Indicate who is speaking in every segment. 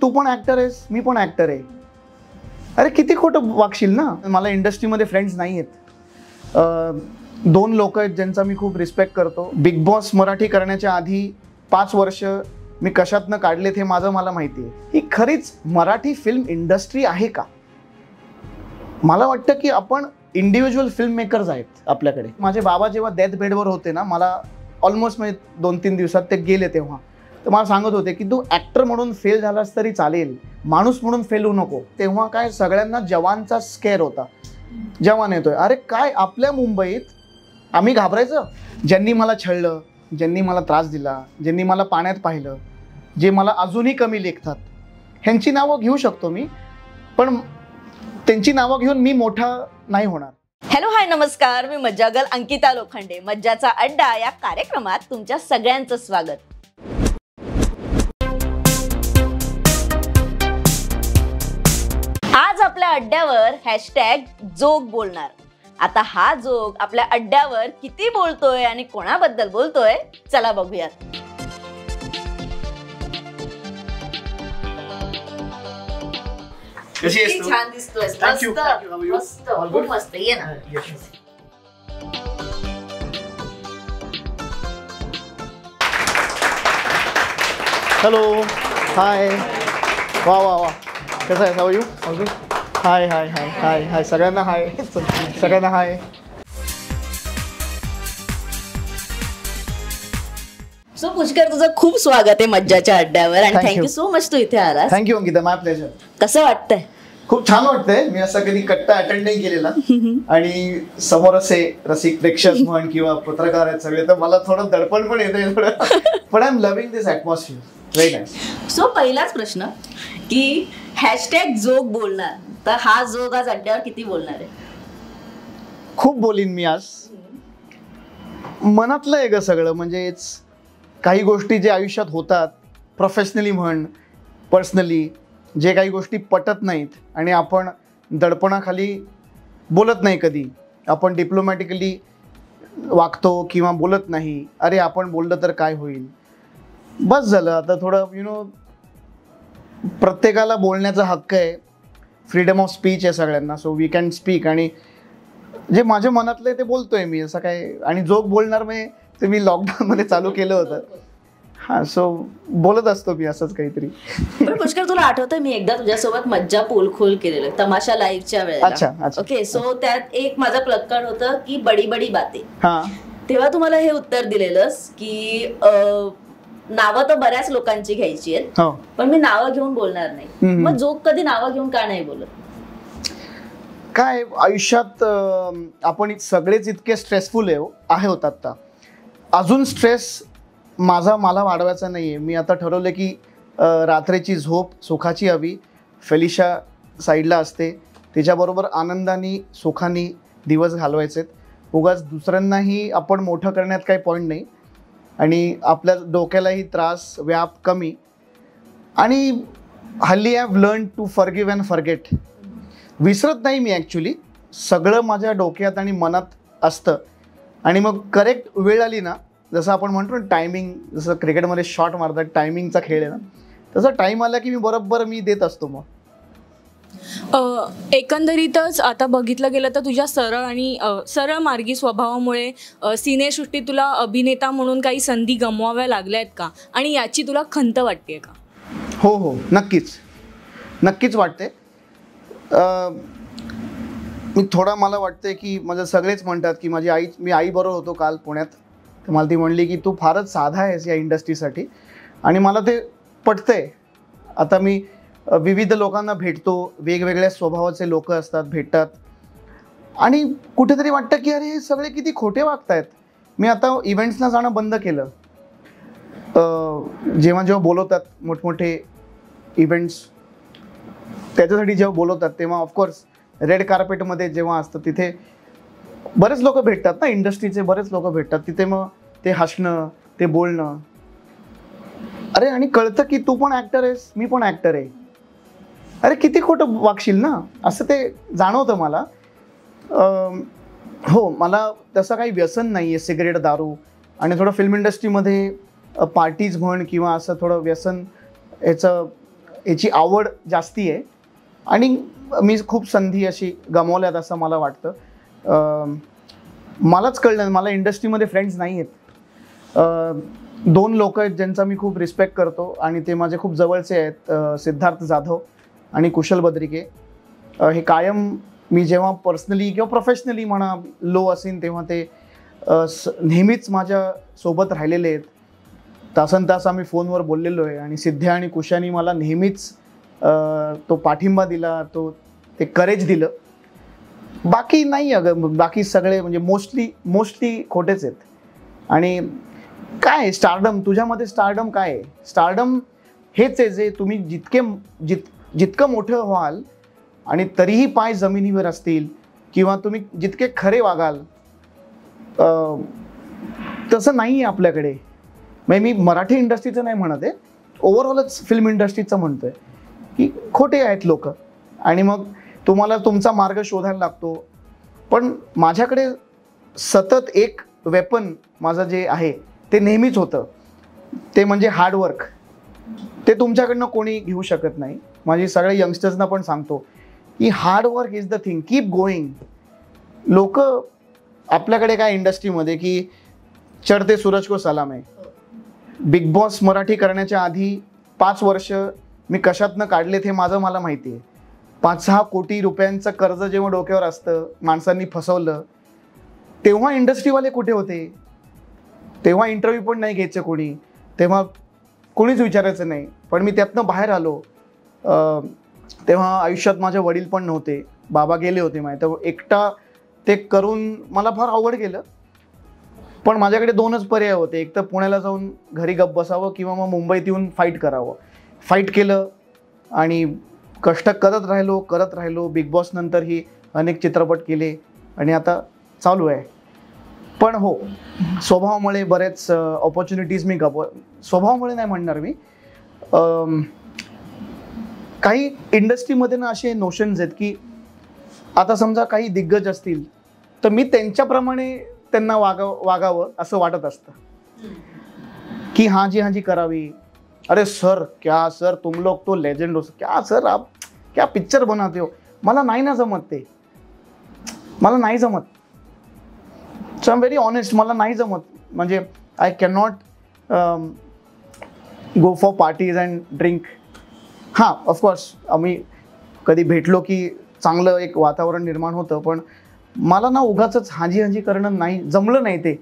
Speaker 1: तू पण ॲक्टर आहेस, मी पण ॲक्टर आहे. अरे किती खोटं वागशील ना. मला इंडस्ट्रीमध्ये फ्रेंड्स नाही आहेत. 2 लोक आहेत ज्यांचा मी खूप रिस्पेक्ट करतो. बिग बॉस मराठी करण्याच्या आधी 5 वर्ष मी कशातनं काढलेत हे मला माहिती आहे. ही खरीच मराठी फिल्म इंडस्ट्री आहे का? मला वाटतं की आपण इंडिव्हिज्युअल फिल्म मेकर्स आहेत आपल्याकडे. माझे बाबा जेव्हा डेथ बेडवर होते ना, मला ऑलमोस्ट म्हणजे 2-3 दिवसात ते गेले तेव्हा, तर मला सांगत होते की तू ॲक्टर म्हणून फेल झालास तरी चालेल, माणूस म्हणून फेल होऊ नको. तेव्हा काय सगळ्यांना जवानचा स्केअर होता. जवान येतोय. अरे काय आपल्या मुंबईत आम्ही घाबरायचं? ज्यांनी मला छळलं, ज्यांनी मला त्रास दिला, ज्यांनी मला पाण्यात पाहिलं, जे मला अजूनही कमी लेखतात, ह्यांची नावं घेऊ शकतो मी, पण त्यांची नावं घेऊन मी मोठा नाही होणार.
Speaker 2: हॅलो हाय नमस्कार, मी मज्जागल अंकिता लोखंडे. मज्जाचा अड्डा या कार्यक्रमात तुमच्या सगळ्यांचं स्वागत. आज आपल्या अड्ड्यावर #जोग बोलणार. आता हा जोग आपल्या अड्ड्यावर किती बोलतोय आणि कोणाबद्दल बोलतोय, चला बघूयात.
Speaker 1: कशी आहेस तू?
Speaker 2: छान दिसतोय. मस्त खूप मस्त. ये ना.
Speaker 1: हॅलो, हाय, वा वा वा, कसं आहे? How you? हाय हाय हाय हाय हाय सगळ्यांना हाय, सगळ्यांना हाय.
Speaker 2: सो पुष्कर, तुझं खूप स्वागत आहे मज्जाच्या अड्ड्यावर आणि
Speaker 1: Thank you.
Speaker 2: Thank you so much तू इथे आलास.
Speaker 1: Thank you Ankita, my pleasure.
Speaker 2: कसं वाटतंय?
Speaker 1: खूप छान वाटतंय. मी असा कधी कट्टा अटेंड नाही केलेला आणि समोर असे रसिक प्रेक्षक म्हण किंवा पत्रकार आहेत सगळे, तर मला थोडं दडपण पण येतंय थोडं, पण I am loving this atmosphere. Very nice.
Speaker 2: So पहिलाच प्रश्न की #जोग बोलणार, तर हा जोग आज अड्ड्यावर किती बोलणार आहे?
Speaker 1: खूप बोलीन मी आज. मनातलं आहे ग सगळं. म्हणजेच काही गोष्टी जे आयुष्यात होतात, प्रोफेशनली म्हण, पर्सनली, जे काही गोष्टी पटत नाहीत आणि आपण दडपणाखाली बोलत नाही कधी, आपण डिप्लोमॅटिकली वागतो किंवा बोलत नाही. अरे आपण बोललं तर काय होईल, बस झालं. आता थोडं प्रत्येकाला बोलण्याचा हक्क आहे, फ्रीडम ऑफ स्पीच आहे सगळ्यांना. सो वी कॅन स्पीक आणि जे माझ्या मनातलं आहे ते बोलतोय मी. असं काय, आणि जोक बोलणार म्हणजे ते मी लॉकडाऊनमध्ये चालू केलं होतं. हां, सो बोलत असतो मी असंच काहीतरी.
Speaker 2: पण पुष्कर, तुला आठवतंय मी एकदा तुझ्यासोबत मज्जा पोलखोल केलेलं तमाशा लाईव्हच्या वेळेला.
Speaker 1: अच्छा.
Speaker 2: ओके, सो त्यात एक माझं प्लग कार्ड होतं की बडी बडी बाते.
Speaker 1: हां,
Speaker 2: तेव्हा तुम्हाला हे उत्तर दिलेलंस की नावं तर बऱ्याच लोकांची घ्यायची आहेत,
Speaker 1: हो,
Speaker 2: पण मी नावं घेऊन बोलणार नाही. मग जोक कधी नावं घेऊन का नाही बोलत?
Speaker 1: काय आयुष्यात आपण सगळेच इतके स्ट्रेसफुल आहे होत आत्ता. अजून स्ट्रेस मला वाढवायचा नाही आहे. मी आता ठरवलं की रात्रीची झोप सुखाची हवी. फेलिशा साईडला असते, तिच्याबरोबर आनंदाने सुखाने दिवस घालवायचेत. उगाच दुसऱ्यांनाही आपण मोठं करण्यात काही पॉईंट नाही आणि आपल्या डोक्यालाही त्रास व्याप कमी. आणि हल्ली I have learn to forgive and forget. विसरत नाही मी ॲक्च्युली, सगळं माझ्या डोक्यात आणि मनात असतं आणि मग करेक्ट वेळ आली ना, जसं आपण म्हणतो ना टायमिंग, जसं क्रिकेटमध्ये शॉट मारतात, टायमिंगचा खेळ आहे ना, तसं टाईम आला की बरोबर मी देत असतो. मग
Speaker 3: एकंदरीतच आता बघितलं गेलं तर तुझ्या सरळ मार्गी स्वभावामुळे सिनेसृष्टीत तुला अभिनेता म्हणून काही संधी गमवाव्या लागल्या आहेत का, आणि याची तुला खंत वाटते का?
Speaker 1: हो, नक्कीच वाटते. मला वाटते की माझं सगळेच म्हणतात की मी आईबरोबर होतो काल पुण्यात, तर मला ती म्हणली की तू फारच साधा आहेस या इंडस्ट्रीसाठी, आणि मला ते पटतंय. आता मी विविध लोकांना भेटतो, वेगवेगळ्या स्वभावाचे लोक असतात, भेटतात, आणि कुठेतरी वाटतं की अरे हे सगळे किती खोटे वागतायत. मी आता इव्हेंट्सना जाणं बंद केलं. जेव्हा बोलवतात मोठमोठे इव्हेंट्स, त्याच्यासाठी जेव्हा बोलवतात तेव्हा ऑफकोर्स रेड कार्पेटमध्ये जेव्हा असतं तिथे बरेच लोक भेटतात ना, इंडस्ट्रीचे बरेच लोक भेटतात तिथे. मग ते हसणं, ते बोलणं, अरे आणि कळतं की तू पण ॲक्टर आहेस, मी पण ॲक्टर आहे. अरे किती खोटं वागशील ना, असं ते जाणवतं मला. हो, मला तसं काही व्यसन नाही आहे सिगरेट, दारू, आणि थोडं फिल्म इंडस्ट्रीमध्ये पार्टीज म्हण किंवा असं थोडं व्यसन याचं याची आवड जास्ती आहे आणि मी खूप संधी अशी गमावल्यात असं मला वाटतं. मलाच कळलं, मला इंडस्ट्रीमध्ये फ्रेंड्स नाही आहेत. 2 लोक आहेत ज्यांचा मी खूप रिस्पेक्ट करतो आणि ते माझे खूप जवळचे आहेत, सिद्धार्थ जाधव आणि कुशल बद्रिके. हे कायम मी जेव्हा पर्सनली किंवा प्रोफेशनली म्हणा लो असेल तेव्हा ते नेहमीच माझ्या सोबत राहिलेले आहेत. तासनतास आम्ही फोनवर बोललेलो आहे आणि सिद्ध्या आणि कुशानी मला नेहमीच तो पाठिंबा दिला, ते करेज दिलं. बाकी नाही अगं, बाकी सगळे म्हणजे मोस्टली खोटेच आहेत. आणि काय स्टारडम, तुझ्यामध्ये स्टारडम काय आहे? स्टारडम हेच आहे जे तुम्ही जितकं मोठं व्हाल आणि तरीही पाय जमिनीवर असतील किंवा तुम्ही जितके खरे वागाल तसं नाही आहे आपल्याकडे. म्हणजे मी मराठी इंडस्ट्रीचं नाही म्हणत आहे, ओव्हरऑलच फिल्म इंडस्ट्रीचं म्हणतोय की खोटे आहेत लोक आणि मग तुम्हाला तुमचा मार्ग शोधायला लागतो. पण माझ्याकडे सतत एक वेपन माझं जे आहे ते नेहमीच होतं, ते म्हणजे हार्डवर्क. ते तुमच्याकडनं कोणी घेऊ शकत नाही. माझी सगळ्या यंगस्टर्सना पण सांगतो की hard work is the thing, keep going. लोक आपल्याकडे काय इंडस्ट्रीमध्ये की चढते सूरज को सलाम आहे. बिग बॉस मराठी करण्याच्या आधी 5 वर्ष मी कशातनं काढलेत हे मला माहिती आहे. 5-6 कोटी रुपयांचं कर्ज जेव्हा डोक्यावर असतं, माणसांनी फसवलं, तेव्हा इंडस्ट्रीवाले कुठे होते? तेव्हा इंटरव्ह्यू पण नाही घ्यायचं कोणी, तेव्हा कोणीच विचारायचं नाही. पण मी त्यातनं बाहेर आलो तेव्हा आयुष्यात माझे वडील पण नव्हते, बाबा गेले होते माझे, तर एकटा ते करून मला फार अवघड गेलं. पण माझ्याकडे 2च पर्याय होते, एक तर पुण्याला जाऊन घरी गप्प बसावं किंवा मग मुंबईत येऊन फाईट करावं. फाईट केलं आणि कष्ट करत राहिलो. बिग बॉस नंतरही अनेक चित्रपट केले आणि आता चालू आहे. पण हो, स्वभावामुळे बरेच ऑपॉर्च्युनिटीज मी स्वभावामुळे नाही म्हणणार मी, काही इंडस्ट्रीमध्ये ना असे नोशन्स आहेत की आता समजा काही दिग्गज असतील तर मी त्यांच्याप्रमाणे त्यांना वागावं असं वाटत असतं की हाँ जी करावी. अरे सर, क्या सर तुम लोग तो लेजेंड हो, क्या सर आप क्या पिक्चर बनाते हो. मला नाही ना जमत ते, मला नाही जमत. So I am very honest, मला नाही जमत. म्हणजे I can not go for parties and drink. हां, ऑफकोर्स आम्ही कधी भेटलो की चांगलं एक वातावरण निर्माण होतं, पण मला ना उगाचच हाजी करणं नाही जमलं. नाही ते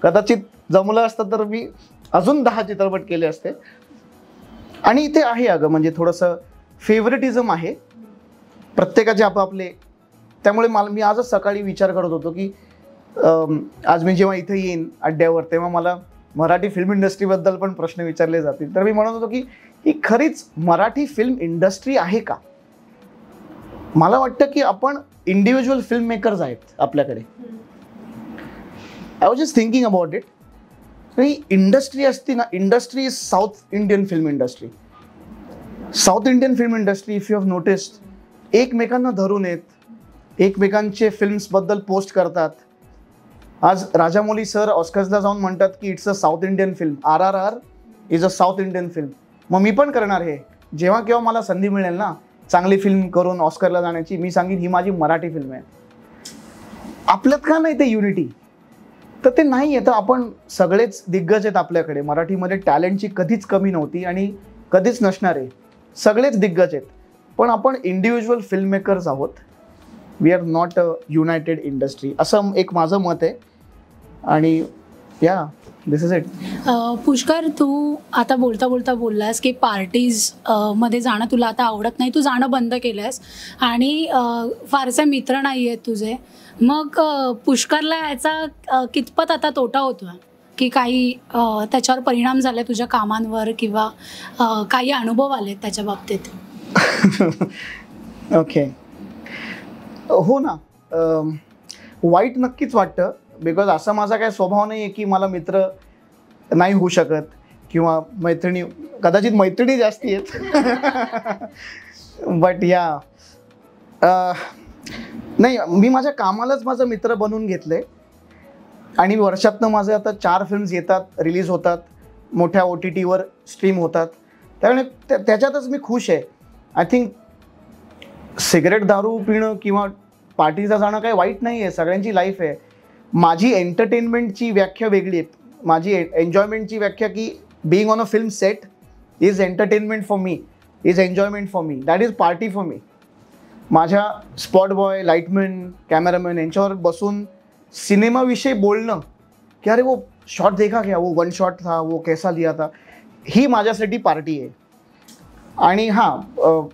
Speaker 1: कदाचित जमलं असतं तर मी अजून 10 चित्रपट केले असते. आणि इथे आहे अगं म्हणजे थोडंसं फेवरेटिझम आहे प्रत्येकाचे आपापले. त्यामुळे मी आजच सकाळी विचार करत होतो की आज मी जेव्हा इथे येईन अड्ड्यावर तेव्हा मला मराठी फिल्म इंडस्ट्रीबद्दल पण प्रश्न विचारले जातील. तर मी म्हणत होतो की खरीच मराठी फिल्म इंडस्ट्री आहे का? मला वाटतं की आपण इंडिव्हिज्युअल फिल्म मेकर्स आहेत आपल्याकडे. I was just thinking about it. He industry असती ना, industry is south Indian film industry. South Indian film industry if you have noticed एकमेकांना धरून येत, एकमेकांचे फिल्म्सबद्दल पोस्ट करतात. आज राजामौली सर ऑस्कर्सला जाऊन म्हणतात की it's a south Indian film, RRR is a south Indian film. मग मी पण करणार हे, जेव्हा केव्हा मला संधी मिळेल ना चांगली फिल्म करून ऑस्करला जाण्याची, मी सांगेन ही माझी मराठी फिल्म आहे. आपल्यात का नाही ते युनिटी? तर ते नाही आहे. तर आपण सगळेच दिग्गज आहेत आपल्याकडे. मराठीमध्ये टॅलेंटची कधीच कमी नव्हती आणि कधीच नसणार आहे. सगळेच दिग्गज आहेत, पण आपण इंडिव्हिज्युअल फिल्म मेकर्स आहोत. We are not a united industry, असं एक माझं मत आहे. आणि या दिस इज इट.
Speaker 4: पुष्कर, तू आता बोलता बोललास की पार्टीज मध्ये जाणं तुला आता आवडत नाही, तू जाणं बंद केलंस आणि फारसे मित्र नाही आहेत तुझे. मग पुष्करला याचा कितपत आता तोटा होतो की काही त्याच्यावर परिणाम झाले तुझ्या कामांवर किंवा काही अनुभव आले त्याच्या बाबतीत?
Speaker 1: ओके, हो ना, वाईट नक्कीच वाटतं. बिकॉज असा माझा काय स्वभाव नाही आहे की मला मित्र नाही होऊ शकत किंवा मैत्रिणी, कदाचित मैत्रिणी जास्ती आहेत. बट या नाही, मी माझ्या कामालाच माझं मित्र बनवून घेतलं आहे. आणि वर्षातनं माझे आता 4 फिल्म्स येतात, रिलीज होतात, मोठ्या OTTवर स्ट्रीम होतात. त्यामुळे त्याच्यातच मी खुश आहे. आय थिंक सिगरेट दारू पिणं किंवा पार्टीला जाणं काही वाईट नाही आहे, सगळ्यांची लाईफ आहे. माझी एंटरटेनमेंटची व्याख्या वेगळी आहे. माझी एन्जॉयमेंटची व्याख्या की being on a film set is entertainment for me, is enjoyment for me, that is party for me. माझ्या स्पॉट बॉय, लाईटमॅन, कॅमेरामॅन यांच्यावर बसून सिनेमाविषयी बोलणं की अरे वो शॉट देखा क्या, वो वन शॉट था, वो कैसा लिया था, ही माझ्यासाठी पार्टी आहे. आणि हां,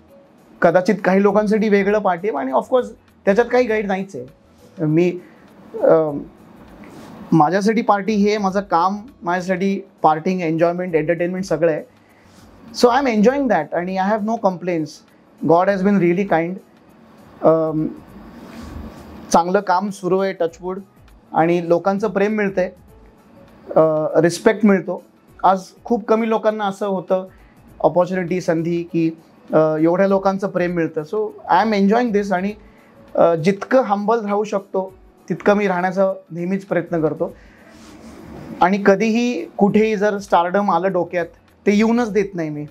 Speaker 1: कदाचित काही लोकांसाठी वेगळं पार्टी आहे आणि ऑफकोर्स त्याच्यात काही गाईड नाहीच आहे. मी माझ्यासाठी पार्टी हे माझं काम, माझ्यासाठी पार्टिंग, एन्जॉयमेंट, एंटरटेनमेंट सगळं आहे. So I am enjoying that आणि I have no complaints. God has been really kind. चांगलं काम सुरू आहे, टचवूड, आणि लोकांचं प्रेम मिळतं आहे, रिस्पेक्ट मिळतो. आज खूप कमी लोकांना असं होतं ऑपॉर्च्युनिटी, संधी की एवढ्या लोकांचं प्रेम मिळतं. सो आय एम एन्जॉईंग दिस आणि जितकं हंबल राहू शकतो तितकं मी राहण्याचा नेहमीच प्रयत्न करतो. आणि कधीही कुठेही जर स्टारडम आलं डोक्यात ते येऊनच देत नाही मी,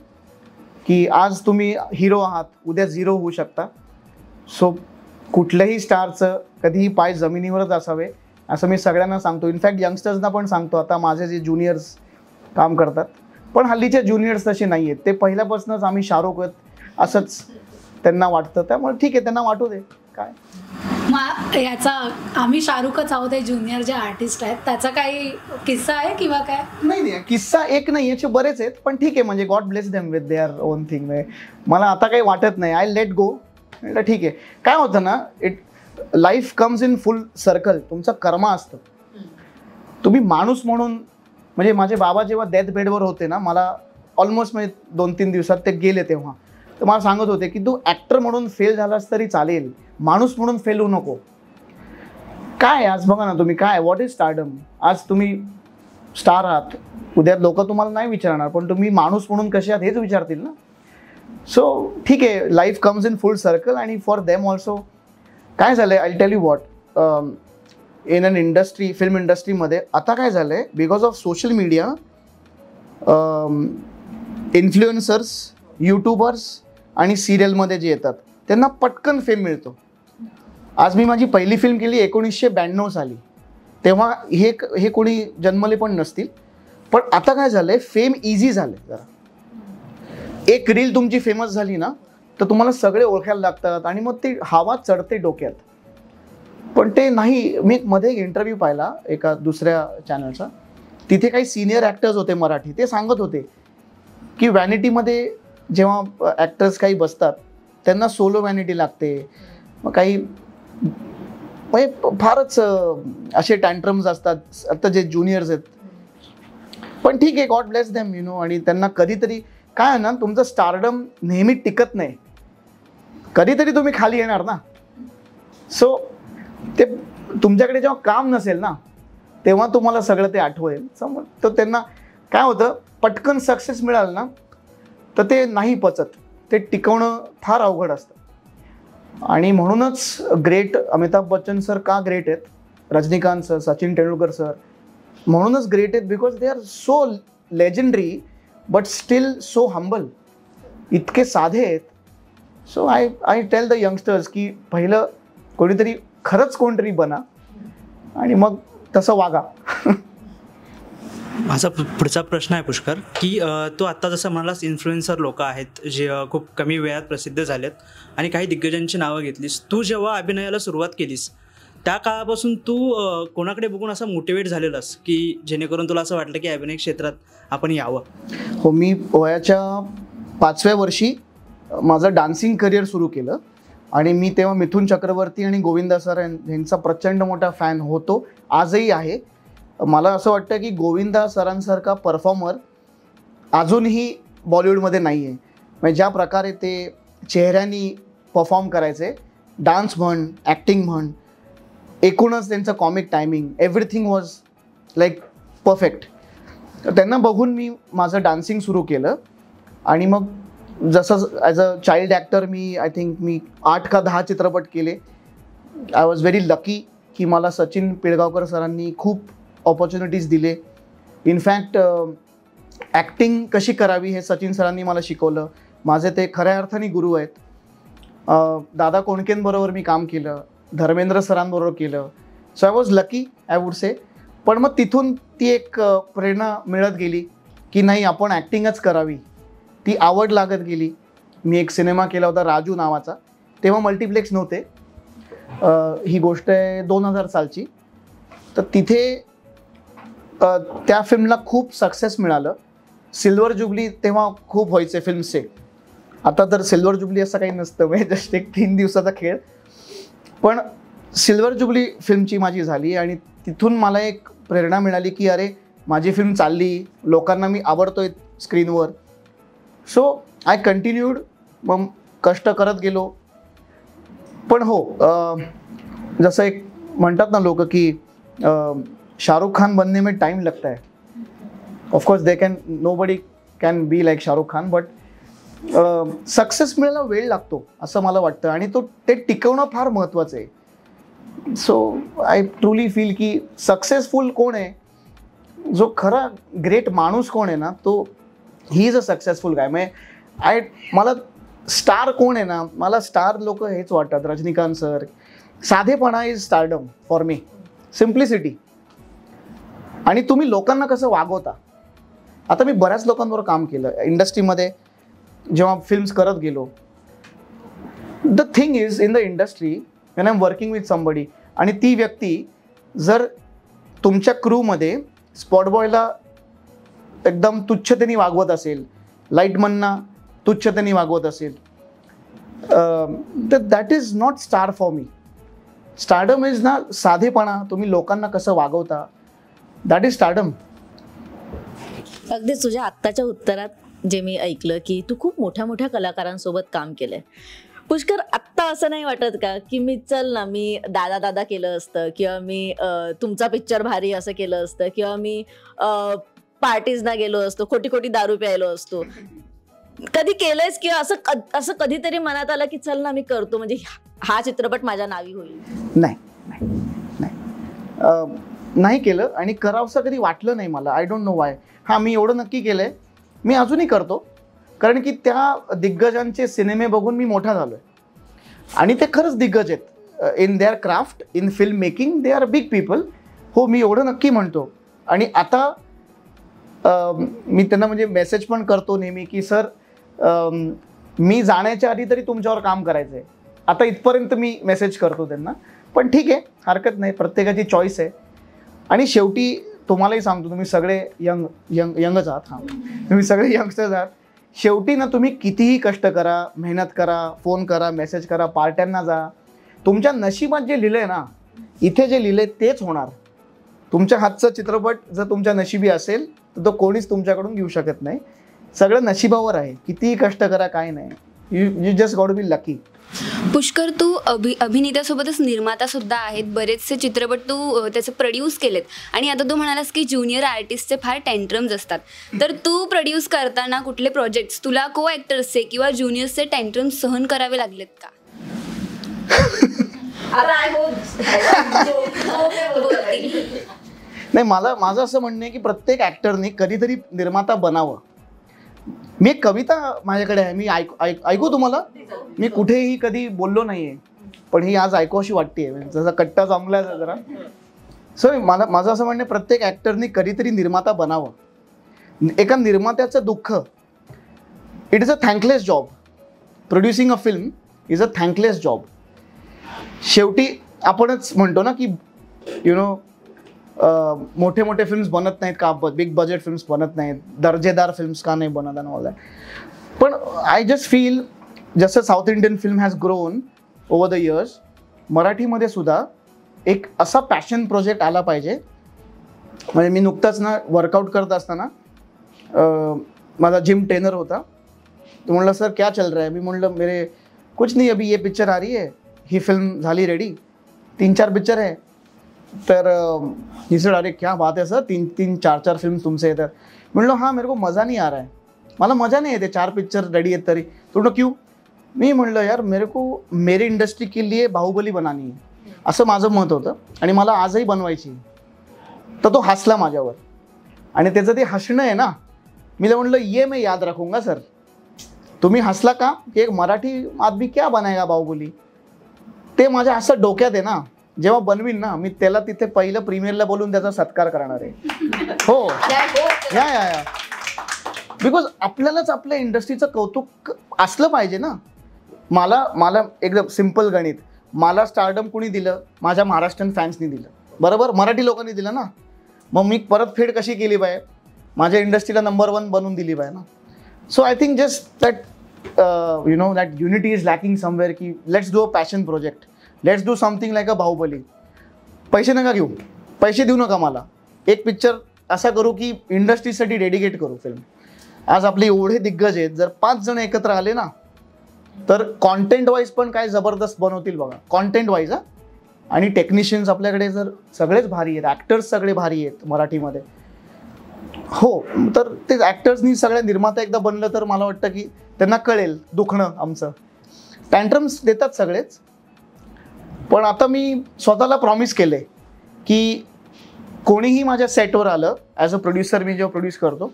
Speaker 1: की आज तुम्ही हिरो आहात, उद्या झिरो होऊ शकता. सो कुठल्याही स्टारचं कधीही पाय जमिनीवरच असावे असं मी सगळ्यांना सांगतो. इनफॅक्ट यंगस्टर्सना पण सांगतो. आता माझे जे ज्युनियर्स काम करतात, पण हल्लीचे ज्युनियर्स तसे नाही आहेत. ते पहिल्यापासूनच आम्ही शाहरुख आहेत असंच त्यांना वाटतं. त्यामुळे ठीक आहे, त्यांना वाटू दे. काय
Speaker 4: याचा आम्ही शाहरुखच आहोत, हे ज्युनियर जे आर्टिस्ट आहेत, त्याचा काही किस्सा आहे किंवा काय?
Speaker 1: नाही, किस्सा एक नाही, याचे बरेच आहेत. पण ठीक आहे, म्हणजे God bless them with their own thing. मला आता काही वाटत नाही. I let go. ठीक आहे. काय होतं ना, life comes in full circle. तुमचं कर्म असतं. तुम्ही माणूस म्हणून, म्हणजे माझे बाबा जेव्हा डेथ बेडवर होते ना, मला ऑलमोस्ट म्हणजे 2-3 दिवसात ते गेले, तेव्हा तर मला सांगत होते की तू ॲक्टर म्हणून फेल झालास तरी चालेल, माणूस म्हणून फेल होऊ नको. काय आज बघा ना तुम्ही, काय व्हॉट इज स्टारडम. आज तुम्ही स्टार आहात, उद्या लोक तुम्हाला नाही विचारणार, पण तुम्ही माणूस म्हणून कसे आहात हेच विचारतील ना. सो ठीक आहे, life comes in full circle. आणि फॉर देम ऑल्सो काय झालं आहे, I tell you what, in an industry, film इंडस्ट्रीमध्ये आता काय झालं आहे, because of social media, influencers, youtubers आणि सिरियलमध्ये जे येतात त्यांना पटकन फेम मिळतो. आज मी माझी पहिली फिल्म केली 1992 साली, तेव्हा हे कोणी जन्मले पण नसतील. पण आता काय झालं आहे, फेम इझी झालं आहे. जरा एक रील तुमची फेमस झाली ना, तर तुम्हाला सगळे ओळखायला लागतात आणि मग ते हवा चढते डोक्यात. पण ते नाही. मी मध्ये एक इंटरव्ह्यू पाहिला एका दुसऱ्या चॅनलचा, तिथे काही सिनियर ॲक्टर्स होते मराठी, ते सांगत होते की व्हॅनिटीमध्ये जेव्हा ॲक्टर्स काही बसतात त्यांना सोलो व्हॅनिटी लागते. मग काही म्हणजे फारच असे टँट्रम्स असतात आता जे ज्युनियर्स आहेत. पण ठीक आहे, God bless them, you know. आणि त्यांना कधीतरी काय आहे ना, तुमचं स्टारडम नेहमी टिकत नाही, कधीतरी तुम्ही खाली येणार ना. सो ते तुमच्याकडे जेव्हा काम नसेल ना, तेव्हा तुम्हाला सगळं ते आठवेल. तर त्यांना काय होतं, पटकन सक्सेस मिळालं ना तर ते नाही पचत, ते टिकवणं फार अवघड असतं. आणि म्हणूनच ग्रेट अमिताभ बच्चन सर का ग्रेट आहेत, रजनीकांत सर, सचिन तेंडुलकर सर म्हणूनच ग्रेट आहेत, because they are so legendary but still so humble. इतके साधे आहेत. So I tell the youngsters की पहिलं कोणीतरी, खरंच कोणतरी बना आणि मग तसं वागा.
Speaker 5: माझा पुढचा प्रश्न आहे पुष्कर, की तू आत्ता जसं म्हणालास इन्फ्लुएन्सर लोक आहेत जे खूप कमी वेळात प्रसिद्ध झालेत आणि काही दिग्गजांची नावं घेतलीस. तू जेव्हा अभिनयाला सुरुवात केलीस त्या काळापासून तू कोणाकडे बघून असं मोटिवेट झालेलास की जेणेकरून तुला असं वाटलं की अभिनय क्षेत्रात आपण यावं?
Speaker 1: हो, मी वयाच्या 5व्या वर्षी माझं डान्सिंग करिअर सुरू केलं आणि मी तेव्हा मिथुन चक्रवर्ती आणि गोविंदा सर यांचा प्रचंड मोठा फॅन होतो, आजही आहे. मला असं वाटतं की गोविंदा सरांसारखा परफॉर्मर अजूनही बॉलिवूडमध्ये नाही आहे. म्हणजे ज्या प्रकारे ते चेहऱ्यानी परफॉर्म करायचे, डान्स म्हण, ॲक्टिंग म्हण, एकूणच त्यांचं comic timing, everything was like perfect. तर त्यांना बघून मी माझं डान्सिंग सुरू केलं. आणि मग जसं as a child actor I think मी 8 का 10 चित्रपट केले. आय वॉज व्हेरी लकी की मला सचिन पिळगावकर सरांनी खूप ऑपॉर्च्युनिटीज दिले. इनफॅक्ट ॲक्टिंग कशी करावी हे सचिन सरांनी मला शिकवलं. माझे ते खऱ्या अर्थाने गुरु आहेत. दादा कोंडकेंबरोबर मी काम केलं, धर्मेंद्र सरांबरोबर केलं. So I was lucky I would say. पण मग तिथून ती एक प्रेरणा मिळत गेली की नाही आपण ॲक्टिंगच करावी. ती आवड लागत गेली. मी एक सिनेमा केला होता राजू नावाचा. तेव्हा मल्टिप्लेक्स नव्हते. ही गोष्ट आहे 2000 सालची. तर तिथे त्या फिल्मला खूप सक्सेस मिळालं. सिल्वर जुबली तेव्हा खूप व्हायचे फिल्मचे. आता तर सिल्वर जुबली असं काही नसतं, म्हणजे जस्ट एक 3 दिवसाचा खेळ. पण सिल्वर जुबली फिल्मची माझी झाली आणि तिथून मला एक प्रेरणा मिळाली की अरे माझी फिल्म चालली, लोकांना मी आवडतोय स्क्रीनवर. So I continued. मग कष्ट करत गेलो. पण हो, जसं एक म्हणतात ना लोक की शाहरुख खान बनने में टाइम लगता है. Of course nobody can be like Shahrukh Khan, but success मिळायला वेळ लागतो असं मला वाटतं आणि ते टिकवणं फार महत्त्वाचं आहे. सो आय ट्रुली फील की सक्सेसफुल कोण आहे, जो खरा ग्रेट माणूस कोण आहे ना, तो ही इज अ सक्सेसफुल गाय. म्हणजे मला स्टार कोण आहे ना, मला स्टार लोक हेच वाटतात, रजनीकांत सर. साधेपणा is stardom for me, simplicity. आणि तुम्ही लोकांना कसं वागवता. आता मी बऱ्याच लोकांबरोबर काम केलं इंडस्ट्रीमध्ये जेव्हा फिल्म्स करत गेलो. The thing is in the industry when I am working with somebody आणि ती व्यक्ती जर तुमच्या क्रूमध्ये स्पॉटबॉयला एकदम तुच्छतेने वागवत असेल, लाईटमनना तुच्छतेने वागवत असेल, तर that is not star for me. Stardom is ना साधेपणा, तुम्ही लोकांना कसं वागवता, दॅट इज स्टारडम.
Speaker 2: अगदीच तुझ्या आत्ताच्या उत्तरात जे मी ऐकलं की तू खूप मोठ्या मोठ्या कलाकारांसोबत काम केलंय. पुष्कर, आत्ता असं नाही वाटत का की मी दादा दादा केलं असतं, किंवा मी तुमचा पिक्चर भारी असं केलं असतं, किंवा मी पार्टीजना गेलो असतो, खोटी खोटी दारू प्यायलो असतो. कधी केलंयस किंवा असं कधीतरी मनात आलं की चल ना मी करतो, म्हणजे हा चित्रपट माझ्या नावी होईल?
Speaker 1: नाही केलं आणि करावंसं कधी वाटलं नाही मला. I don't know Y. हां, मी एवढं नक्की केलंय, मी अजूनही करतो, कारण की त्या दिग्गजांचे सिनेमे बघून मी मोठा झालोय आणि ते खरंच दिग्गज आहेत in their craft, in film making. They are big people. हो, मी एवढं नक्की म्हणतो. आणि आता मी त्यांना म्हणजे मेसेज पण करतो नेहमी की सर, मी जाण्याच्या आधी तरी तुमच्यावर काम करायचं आहे. आता इथपर्यंत मी मेसेज करतो त्यांना. पण ठीक आहे, हरकत नाही, प्रत्येकाची चॉईस आहे. आणि शेवटी तुम्हालाही सांगतो, तुम्ही सगळे यंगच आहात. हां, तुम्ही सगळे यंगस्टर्स आहात. शेवटी ना तुम्ही कितीही कष्ट करा, मेहनत करा, फोन करा, मेसेज करा, पार्ट्यांना जा, तुमच्या नशिबात जे लिहिलं आहे ना, इथे जे लिहिलं आहे तेच होणार. तुमच्या हातचा चित्रपट जर तुमच्या नशिबी असेल तर तो कोणीच तुमच्याकडून घेऊ शकत नाही. सगळं नशिबावर आहे. कितीही कष्ट करा, काय नाही. You just got to be lucky.
Speaker 6: Pushkar, तू अभिनेत्यासोबतच निर्माता सुद्धा आहेत. बरेचसे चित्रपट तू त्याचे प्रोड्यूस केलेत आणि आता तू म्हणालास की ज्युनियर आर्टिस्टचे फार टेंट्रम्स असतात. तर तू प्रोड्यूस करताना कुठले प्रोजेक्ट्स तुला को ॲक्टर्सचे किंवा ज्युनियर्सचे टेंट्रम्स सहन करावे लागलेत का?
Speaker 1: नाही, माझं असं म्हणणं आहे की प्रत्येक ॲक्टरने कधीतरी निर्माता बनावं. मी एक कविता माझ्याकडे आहे, मी ऐकू तुम्हाला. मी कुठेही कधी बोललो नाही आहे, पण ही आज ऐकू अशी वाटते, जसा कट्टा जमला जरा. सो माझं असं म्हणणं आहे, प्रत्येक ॲक्टरने कधीतरी निर्माता बनावं. एका निर्मात्याचं दुःख, it is a thankless job. Producing a film is a thankless job. शेवटी आपणच म्हणतो ना की मोठे मोठे फिल्म्स बनत नाहीत का, बिग बजेट फिल्म्स बनत नाहीत, दर्जेदार फिल्म्स का नाही बनत आणि ऑल दॅट. पण आय जस्ट फील जसं south Indian film has grown over the years, मराठीमध्ये सुद्धा एक असा पॅशन प्रोजेक्ट आला पाहिजे. म्हणजे मी नुकताच ना वर्कआउट करत असताना माझा जिम ट्रेनर होता, तो म्हणला सर क्या चल रहा है. मी म्हणलं मेरे कुछ नहीं, अभी ये पिक्चर आ रही है, ही फिल्म झाली रेडी, 3-4 पिक्चर है. तर ही सर अरे क्या बात है सर, 3-4 फिल्म तुमसे येतात. म्हणलो हाँ मेरे को मज़ा नहीं आ रहा है, मला मजा नाही येते, 4 पिक्चर रेडी आहेत तरी. तो क्यों. मी म्हणलं यार मेरे को मेरी इंडस्ट्री के लिए बाहुबली बनानी है, असं माझं मत होतं आणि मला आजही बनवायची. तर तो हसला माझ्यावर आणि त्याचं ते हसणं आहे ना, मी म्हणलं ये मैं याद रखूंगा सर. तुम्ही हसला का की एक मराठी आदमी क्या बनाएगा बाहुबली. ते माझ्या असं डोक्यात आहे ना, जेव्हा बनवीन ना मी त्याला तिथे पहिलं प्रीमियरला बोलून त्याचा सत्कार करणार आहे. हो या बिकॉज आपल्यालाच आपल्या इंडस्ट्रीचं कौतुक असलं पाहिजे ना. मला एकदम सिम्पल गणित, मला स्टारडम कुणी दिलं, माझ्या महाराष्ट्रीयन फॅन्सनी दिलं, बरोबर, मराठी लोकांनी दिलं ना. मग मी परतफेड कशी केली पाहिजे, माझ्या इंडस्ट्रीला नंबर 1 बनवून दिली पाहिजे ना. So I think just that that unity is lacking somewhere की let's do a passion project, let's do something like a Baahubali. पैसे नका घेऊ, पैसे देऊ नका मला, एक पिक्चर असा करू की इंडस्ट्रीसाठी डेडिकेट करू फिल्म. आज आपले एवढे दिग्गज आहेत, जर 5 जण एकत्र आले ना तर कॉन्टेंट वाईज पण काय जबरदस्त बनवतील बघा, कॉन्टेंट वाईज. आणि टेक्निशियन्स आपल्याकडे जर सगळेच भारी आहेत, ॲक्टर्स सगळे भारी आहेत मराठीमध्ये. हो, तर ते ॲक्टर्सनी सगळ्या निर्माता एकदा बनलं तर मला वाटतं की त्यांना कळेल दुखणं आमचं. टँट्रम्स देतात सगळेच, पण आता मी स्वतःला प्रॉमिस केले की कोणीही माझ्या सेटवर आलं, ॲज अ प्रोड्युसर मी जेव्हा प्रोड्यूस करतो,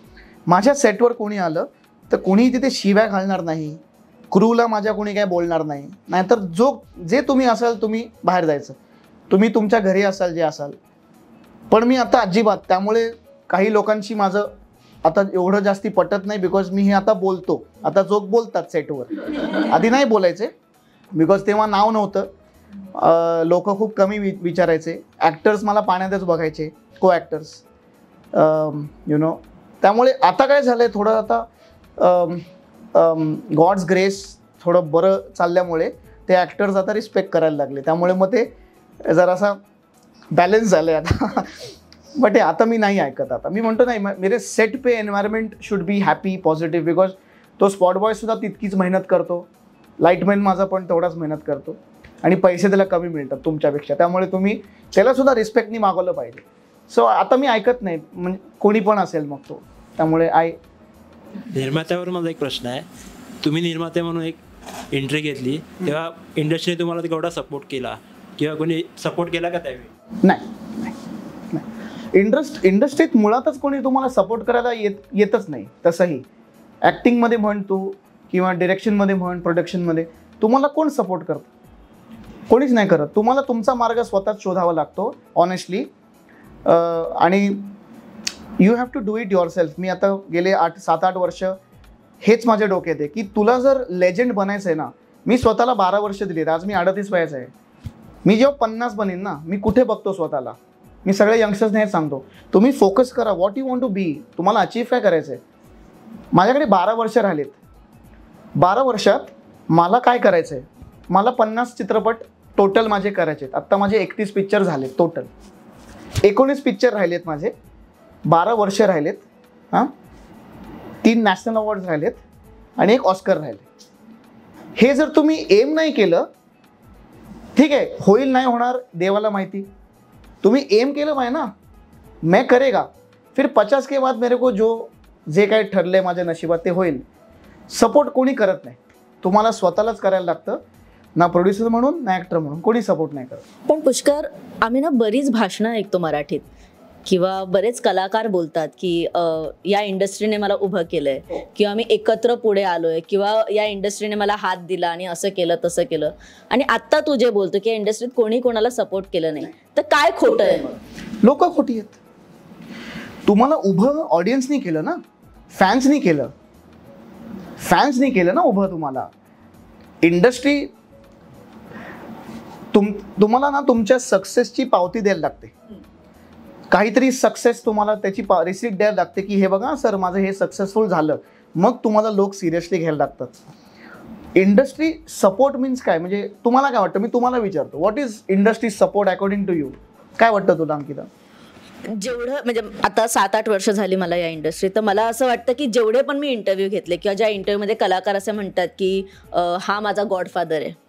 Speaker 1: माझ्या सेटवर कोणी आलं तर कोणीही तिथे शिव्या घालणार नाही, क्रूला माझ्या कोणी काय बोलणार नाही. नाहीतर जे तुम्ही असाल तुम्ही बाहेर जायचं, तुम्ही तुमच्या घरी असाल जे असाल. पण मी आता अजिबात, त्यामुळे काही लोकांशी माझं आता एवढं जास्ती पटत नाही, बिकॉज मी हे आता बोलतो. आता जोक बोलतात सेटवर, आधी नाही बोलायचे बिकॉज तेव्हा नाव नव्हतं, लोक खूप कमी विचारायचे. ॲक्टर्स मला पाण्यातच बघायचे, को ॲक्टर्स त्यामुळे आता काय झालं आहे, थोडं आता गॉड्स ग्रेस थोडं बरं चालल्यामुळे ते ॲक्टर्स आता रिस्पेक्ट करायला लागले, त्यामुळे मग ते जरासा बॅलन्स झालं आहे आता. बट आता मी नाही ऐकत. आता मी म्हणतो नाही, मेरे set pay environment should be happy, positive, because तो स्पॉट बॉयसुद्धा तितकीच मेहनत करतो, लाईटमॅन माझा पण तेवढाच मेहनत करतो, आणि पैसे त्याला कमी मिळतात तुमच्यापेक्षा, त्यामुळे तुम्ही त्यालासुद्धा रिस्पेक्टनी मागवलं पाहिजे. सो आता मी ऐकत नाही, म्हणजे कोणी पण असेल मग तो. त्यामुळे
Speaker 7: निर्मात्यावर माझा एक प्रश्न आहे. तुम्ही निर्माते म्हणून एक एंट्री घेतली तेव्हा इंडस्ट्रीने तुम्हाला तेवढा सपोर्ट केला किंवा कोणी सपोर्ट केला का त्यावेळी?
Speaker 1: नाही. इंडस्ट्रीत मुळातच कोणी तुम्हाला सपोर्ट करायला येतच नाही. तसंही ॲक्टिंगमध्ये म्हण तू, किंवा डिरेक्शनमध्ये म्हण, प्रोडक्शनमध्ये तुम्हाला कोण सपोर्ट करतं? कोणीच नाही करत. तुम्हाला तुमचा मार्ग स्वतःच शोधावा लागतो ऑनेस्टली, आणि you have to do it yourself. मी आता गेले 7-8 वर्ष हेच माझ्या डोक्यात आहे की तुला जर लेजंड बनायचं आहे ना, मी स्वतःला 12 वर्ष दिली, आज मी 38 वयाचा आहे. मी जेव्हा 50 बनेन ना, मी कुठे बघतो स्वतःला, मी सगळ्या यंगस्टर्सने हेच सांगतो, तुम्ही फोकस करा, what you want to be, तुम्हाला अचीव काय करायचं आहे. माझ्याकडे 12 वर्ष राहिलेत. 12 वर्षात मला काय करायचं आहे, मला 50 चित्रपट टोटल माझे करायचे आहेत. आत्ता माझे 31 पिक्चर झालेत टोटल, 19 पिक्चर राहिलेत माझे, 12 वर्ष राहिलेत, 3 नॅशनल अवॉर्ड्स राहिलेत आणि 1 ऑस्कर राहिले. हे जर तुम्ही एम नाही केलं, ठीक आहे, होईल नाही होणार देवाला माहिती, तुम्ही एम केलं पाहिजे ना, मैं करेगा, फिर 50 के बाद मेरे को जे काही ठरलंय माझ्या नशिबात ते होईल. सपोर्ट कोणी करत नाही, तुम्हाला स्वतःलाच करायला लागतं. ना प्रोड्युसर म्हणून ना ॲक्टर म्हणून कोणी सपोर्ट नाही करत.
Speaker 2: पण पुष्कर, आम्ही ना बरीच भाषणं ऐकतो मराठीत, किंवा बरेच कलाकार बोलतात की या इंडस्ट्रीने मला उभं केलंय, किंवा आम्ही एकत्र पुढे आलोय, किंवा या इंडस्ट्रीने मला हात दिला आणि असं केलं तसं केलं. आणि आत्ता तू जे बोलतो की या इंडस्ट्रीत कोणी कोणाला सपोर्ट केलं नाही, तर काय खोटं आहे? मग
Speaker 1: लोक खोटी आहेत. तुम्हाला उभं ऑडियन्सनी केलं ना, फॅन्सनी केलं ना उभं. तुम्हाला इंडस्ट्री तुम्हाला ना तुमच्या सक्सेसची पावती द्यायला लागते. काहीतरी सक्सेस तुम्हाला त्याची रिसिप्ट द्यायला लागते की हे बघा सर माझं हे सक्सेसफुल झालं, मग तुम्हाला लोक सिरियसली घ्यायला लागतात. इंडस्ट्री सपोर्ट मीन्स काय, म्हणजे तुम्हाला काय वाटतं? मी तुम्हाला विचारतो, what is industry support according to you? काय वाटतं तुला अंकिता?
Speaker 2: जेवढं म्हणजे आता 7-8 वर्ष झाली मला या इंडस्ट्रीत, तर मला असं वाटतं की जेवढे पण मी इंटरव्ह्यू घेतले, किंवा ज्या इंटरव्ह्यूमध्ये कलाकार असे म्हणतात की हा माझा गॉडफादर आहे,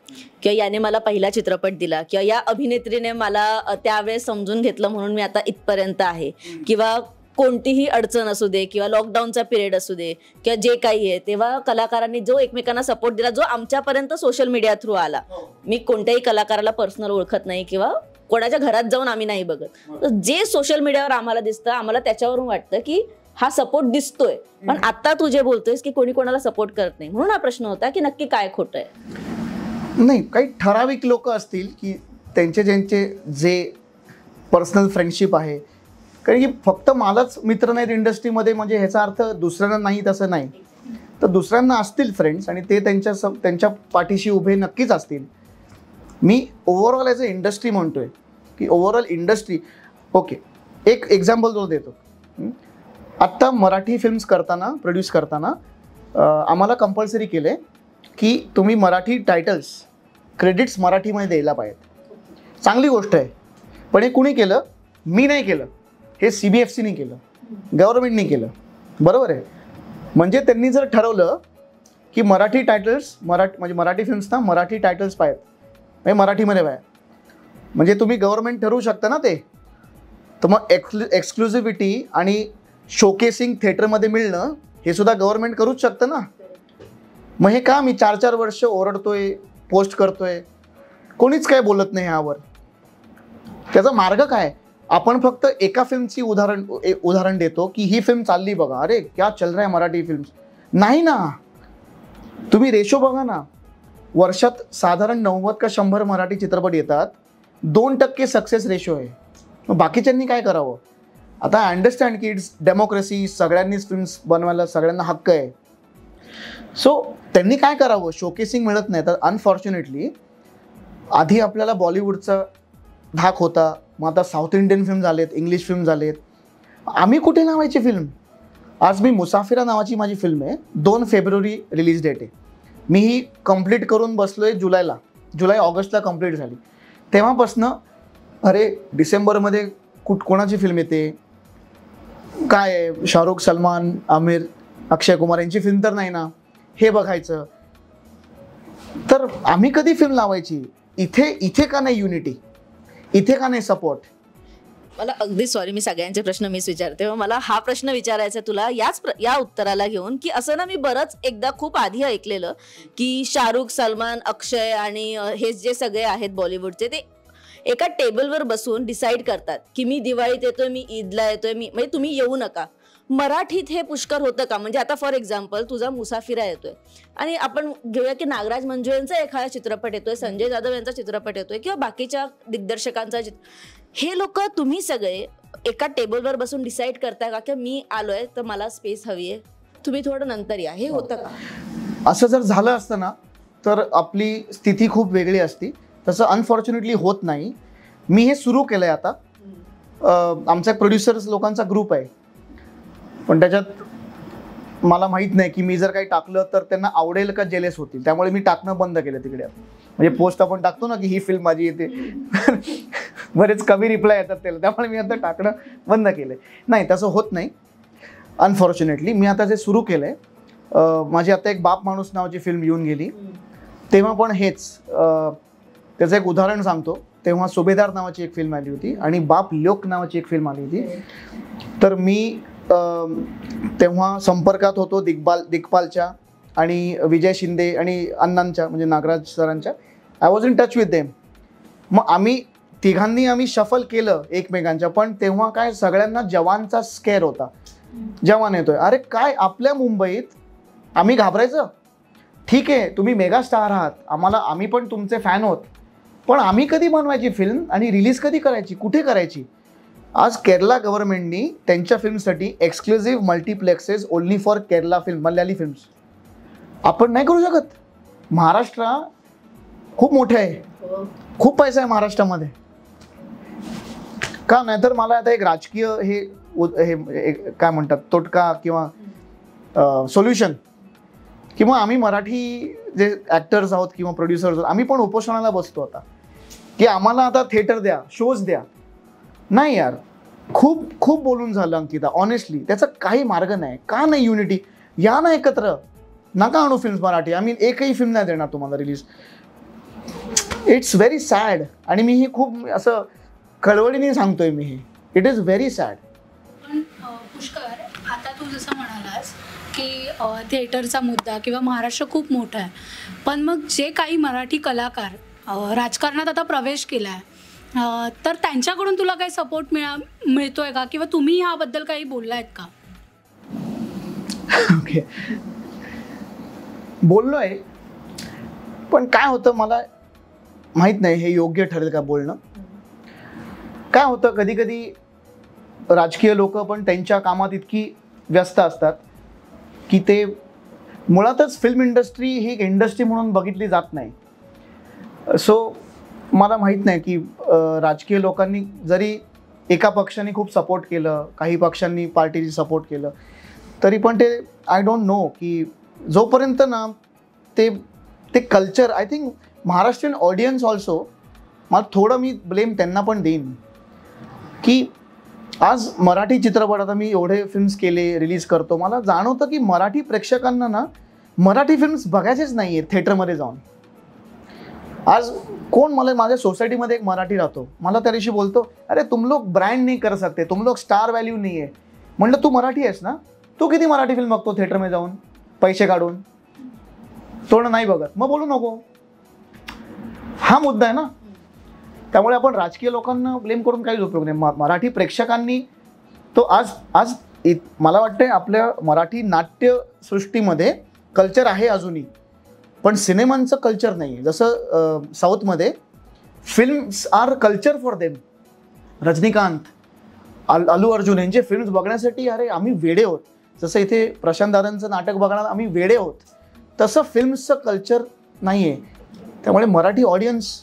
Speaker 2: किंवा याने मला पहिला चित्रपट दिला, किंवा या अभिनेत्रीने मला त्यावेळेस समजून घेतलं म्हणून मी आता इथपर्यंत आहे, किंवा कोणतीही अडचण असू दे, किंवा लॉकडाऊनचा पिरियड असू दे, किंवा जे काही आहे, तेव्हा कलाकारांनी जो एकमेकांना सपोर्ट दिला, जो आमच्यापर्यंत सोशल मीडिया थ्रू आला. मी कोणत्याही कलाकाराला पर्सनल ओळखत नाही, किंवा कोणाच्या घरात जाऊन आम्ही नाही बघत. जे सोशल मीडियावर आम्हाला दिसतं, आम्हाला त्याच्यावरून वाटतं की हा सपोर्ट दिसतोय, पण आता तू जे बोलतोयस की कोणी कोणाला सपोर्ट करत नाही, म्हणून हा प्रश्न होता की नक्की काय खोटं आहे.
Speaker 1: नाही, काही ठराविक लोक असतील की ज्यांचे जे पर्सनल फ्रेंडशिप आहे, कारण की फक्त मलाच मित्र नाहीत इंडस्ट्रीमध्ये म्हणजे ह्याचा अर्थ दुसऱ्यांना नाही तसं नाही. तर दुसऱ्यांना असतील फ्रेंड्स आणि ते त्यांच्या पाठीशी उभे नक्कीच असतील. मी ओव्हरऑल ॲज अ इंडस्ट्री म्हणतोय की ओव्हरऑल इंडस्ट्री. ओके, एक एक्झाम्पल जो देतो. आत्ता मराठी फिल्म्स करताना, प्रोड्यूस करताना आम्हाला कंपल्सरी केलं आहे की तुम्ही मराठी टायटल्स, क्रेडिट्स मराठीमध्ये द्यायला पाहिजेत. चांगली गोष्ट आहे, पण हे कुणी केलं? मी नाही केलं, हे CBFCने केलं, गव्हर्नमेंटने केलं, बरोबर आहे. म्हणजे त्यांनी जर ठरवलं की मराठी टायटल्स, म्हणजे मराठी फिल्म्सना मराठी टायटल्स पाहिजेत, म्हणजे मराठीमध्ये पाहिजे, म्हणजे तुम्ही गव्हर्नमेंट ठरवू शकता ना ते. तर मग एक्सक्लुझिव्हिटी आणि शोकेसिंग थिएटरमध्ये मिळणं हे सुद्धा गव्हर्नमेंट करूच शकतं ना. मग हे का मी 4-4 वर्ष ओरडतोय, पोस्ट करतोय, कोणीच काय बोलत नाही ह्यावर? त्याचा मार्ग काय? आपण फक्त एका फिल्मची उदाहरण देतो की ही फिल्म चालली बघा, अरे क्या चल रहा है मराठी फिल्म्स. नाही ना, तुम्ही रेशो बघा ना. वर्षात साधारण 90 का 100 मराठी चित्रपट येतात, 2% सक्सेस रेशो आहे. मग बाकीच्यांनी काय करावं? आता आय अंडरस्टँड की इट्स डेमोक्रेसी, सगळ्यांनीच फिल्म्स बनवायला सगळ्यांना हक्क आहे. सो त्यांनी काय करावं? शोकेसिंग मिळत नाही तर अनफॉर्च्युनेटली आधी आपल्याला बॉलिवूडचा धाक होता, मग आता साऊथ इंडियन फिल्म झालेत, इंग्लिश फिल्म झालेत. आम्ही कुठे लावायची फिल्म? आज मी मुसाफिरा नावाची माझी फिल्म आहे, 2 फेब्रुवारी रिलीज डेट आहे. मी ही कंप्लीट करून बसलो आहे जुलै-ऑगस्टला कंप्लीट झाली. तेव्हापासनं अरे डिसेंबरमध्ये कोणाची फिल्म येते, काय आहे, शाहरुख, सलमान, आमिर, अक्षय कुमार यांची फिल्म तर नाही ना, हे बघायचं. तर आम्ही कधी फिल्म लावायची? इथे का नाही युनिटी? इथे का नाही सपोर्ट?
Speaker 2: मला अगदी सॉरी, मी सगळ्यांचे प्रश्न मीच विचारते. मला हा प्रश्न विचारायचा तुला या उत्तराला घेऊन की असं ना, मी बरंच एकदा खूप आधी ऐकलेलं की शाहरुख, सलमान, अक्षय आणि हे जे सगळे आहेत बॉलिवूडचे, ते एका टेबलवर बसून डिसाईड करतात की मी दिवाळीत येतोय, मी ईदला येतोय, म्हणजे तुम्ही येऊ नका. मराठीत हे पुष्कर होतं का? म्हणजे आता फॉर एक्झाम्पल तुझा मुसाफिरा येतोय आणि आपण घेऊया की नागराज मंजुळेंचा एखादा चित्रपट येतोय, संजय जाधव यांचा चित्रपट येतोय किंवा बाकीच्या दिग्दर्शकांचा हे लोक, तुम्ही सगळे एका टेबलवर बसून डिसाईड करताय का की मी आलोय तर मला स्पेस हवी आहे, तुम्ही थोडं नंतर या? हे होतं का?
Speaker 1: असं जर झालं असतं ना तर आपली स्थिती खूप वेगळी असती. तसं अनफॉर्च्युनेटली होत नाही. मी हे सुरू केलं आहे आता. आमचा प्रोड्युसर्स लोकांचा ग्रुप आहे, पण त्याच्यात मला माहीत नाही की मी जर काही टाकलं तर त्यांना आवडेल का जेलेस होतील, त्यामुळे मी टाकणं बंद केलं तिकडे. म्हणजे पोस्ट आपण टाकतो ना की ही फिल्म माझी येते, बरेच कमी रिप्लाय येतात त्याला, त्यामुळे मी आता टाकणं बंद केलं. नाही, तसं होत नाही अनफॉर्च्युनेटली. मी आता जे सुरू केलं आहे, माझी आता एक बाप माणूस नावाची फिल्म येऊन गेली, तेव्हा पण हेच. त्याचं एक उदाहरण सांगतो. तेव्हा सुभेदार नावाची एक फिल्म आली होती आणि बाप लोक नावाची एक फिल्म आली होती. तर मी तेव्हा संपर्कात होतो दिग्पालच्या आणि विजय शिंदे आणि अण्णांच्या, म्हणजे नागराज सरांच्या. I was in touch with them. मग आम्ही तिघांनी शफल केलं एकमेकांच्या. पण तेव्हा काय, सगळ्यांना जवानचा स्केअर होता. जवान येतोय, अरे काय आपल्या मुंबईत आम्ही घाबरायचं? ठीक आहे, तुम्ही मेगा स्टार आहात, आम्ही पण तुमचे फॅन आहोत, पण आम्ही कधी बनवायची फिल्म आणि रिलीज कधी करायची, कुठे करायची? आज केरला गव्हर्नमेंटनी त्यांच्या फिल्मसाठी exclusive multiplexes only for Kerala film, Malayali films. आपण नाही करू शकत? महाराष्ट्र खूप मोठे आहे, खूप पैसा आहे महाराष्ट्रामध्ये. का नाही तर मला आता एक राजकीय हे काय म्हणतात तोटका किंवा सोल्युशन, किंवा आम्ही मराठी जे ॲक्टर्स आहोत किंवा प्रोड्युसर्स आहोत, आम्ही पण उपोषणाला बसतो आता की आम्हाला आता थिएटर द्या, शोज द्या. नाही यार, खूप खूप बोलून झालं अंकिता, ऑनेस्टली. त्याचा काही मार्ग नाही. का नाही युनिटी? या ना एकत्र, नका आणू फिल्म्स मराठी. आम्ही एकही फिल्म नाही देणार तुम्हाला रिलीज. It's very sad. आणि मी हे खूप असं कळवळीने सांगतोय मी हे. It is very sad.
Speaker 4: पण पुष्कर, आता तू जसं म्हणालास की थिएटरचा मुद्दा किंवा महाराष्ट्र खूप मोठा आहे, पण मग जे काही मराठी कलाकार राजकारणात आता प्रवेश केला आहे, तर त्यांच्याकडून तुला काही सपोर्ट मिळतोय का, किंवा तुम्ही ह्याबद्दल काही बोलला आहेत का?
Speaker 1: ओके, बोललो आहे, पण काय होतं मला माहीत नाही हे योग्य ठरेल का बोलणं. काय होतं कधी कधी राजकीय लोक पण त्यांच्या कामात इतकी व्यस्त असतात की ते मुळातच फिल्म इंडस्ट्री ही एक इंडस्ट्री म्हणून बघितली जात नाही. सो मला माहीत नाही की राजकीय लोकांनी जरी एका पक्षाने खूप सपोर्ट केलं, काही पक्षांनी पार्टीची सपोर्ट केलं, तरी पण ते आय डोंट नो की जोपर्यंत ना ते culture, I think Maharashtrian audience also, मला थोडं मी ब्लेम त्यांना पण देईन की आज मराठी चित्रपट, आता मी एवढे फिल्म्स केले, रिलीज करतो, मला जाणवतं की मराठी प्रेक्षकांना ना मराठी फिल्म्स बघायचेच नाही आहेत थिएटरमध्ये जाऊन. आज कोण, मला माझ्या सोसायटीमध्ये एक मराठी राहतो, मला त्या दिवशी बोलतो, अरे तुम लोग ब्रँड नाही कर सकते, तुम लोग स्टार व्हॅल्यू नाही आहे. म्हणलं तू मराठी आहेस ना, तू किती मराठी फिल्म बघतो थिएटरमध्ये जाऊन पैसे काढून? थोडं नाही बघत, मग बोलू नको. हा मुद्दा आहे ना. त्यामुळे आपण राजकीय लोकांना ब्लेम करून काहीच उपयोग नाही. मराठी प्रेक्षकांनी तो आज मला वाटतं आपल्या मराठी नाट्यसृष्टीमध्ये कल्चर आहे अजूनही, पण सिनेमांचं कल्चर नाही. जसं साऊथमध्ये films our culture for them. Rajinikanth, Allu Arjun यांचे फिल्म्स बघण्यासाठी अरे आम्ही वेडे आहोत. जसं इथे प्रशांत दादांचं नाटक बघण्यात आम्ही वेडे आहोत, तसं फिल्म्सचं कल्चर नाही आहे. त्यामुळे Marathi audience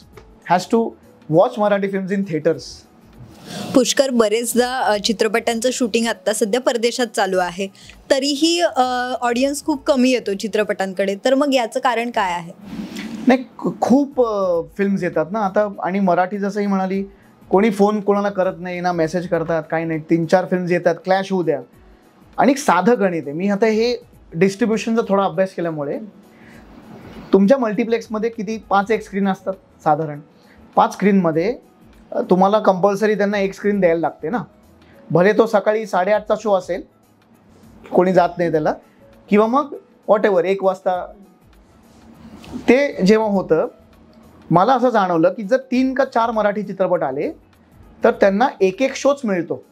Speaker 1: has to watch Marathi films in theatres.
Speaker 8: Pushkar, बरेचदा चित्रपटांचं शूटिंग आत्ता सध्या परदेशात चालू आहे, तरीही ऑडियन्स खूप कमी येतो चित्रपटांकडे, तर मग याचं कारण काय आहे?
Speaker 1: नाही, खूप फिल्म्स येतात ना आता, आणि मराठी जसंही म्हणाली, कोणी फोन कोणाला करत नाही ना, मेसेज करतात, काही नाही, 3-4 फिल्म्स येतात, क्लॅश होऊ द्या. आणि साधं गणित आहे. मी आता हे डिस्ट्रीब्युशनचा थोडा अभ्यास केल्यामुळे, तुमच्या मल्टिप्लेक्समध्ये किती 5 स्क्रीन असतात साधारण. 5 स्क्रीनमध्ये तुम्हाला कंपल्सरी त्यांना 1 स्क्रीन द्यायला लागते ना. भले तो सकाळी 8:30चा शो असेल, कोणी जात नाही त्याला, किंवा मग वॉट एव्हर 1 वाजता. ते जेव्हा होतं, मला असं जाणवलं की जर 3 का 4 मराठी चित्रपट आले तर त्यांना 1 शोच मिळतो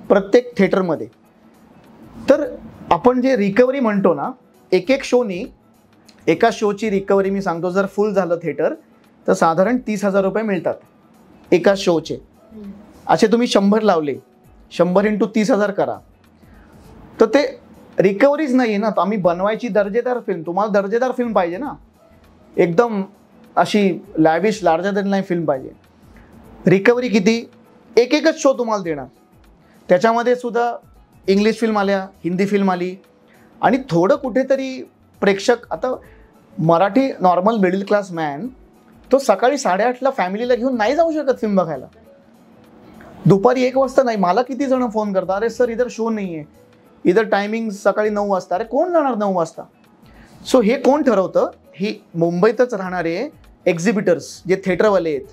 Speaker 1: प्रत्येक थिएटरमध्ये. तर आपण जे रिकव्हरी म्हणतो ना, 1 शोनी, एका शोची रिकव्हरी मी सांगतो, जर फुल झालं थिएटर तर साधारण 30,000 रुपये मिळतात एका शोचे. असे तुम्ही 100 लावले, 100 × 30,000 करा, तर ते रिकव्हरीच नाही आहे ना. आम्ही बनवायची दर्जेदार फिल्म, तुम्हाला दर्जेदार फिल्म पाहिजे ना, एकदम अशी lavish larger than life film पाहिजे. रिकव्हरी किती? 1 शो तुम्हाला देणार. त्याच्यामध्ये सुद्धा इंग्लिश फिल्म आल्या, हिंदी फिल्म आली, आणि थोडं कुठेतरी प्रेक्षक, आता Marathi normal middle class man तो सकाळी 8:30ला फॅमिलीला घेऊन नाही जाऊ शकत फिल्म बघायला. दुपारी 1 वाजता नाही. मला किती जण फोन करतात, अरे सर इधर शो नाही आहे, इधर टायमिंग सकाळी 9 वाजता. अरे कोण जाणार 9 वाजता? सो हे कोण ठरवतं? ही मुंबईतच राहणारे एक्झिबिटर्स जे थिएटरवाले आहेत,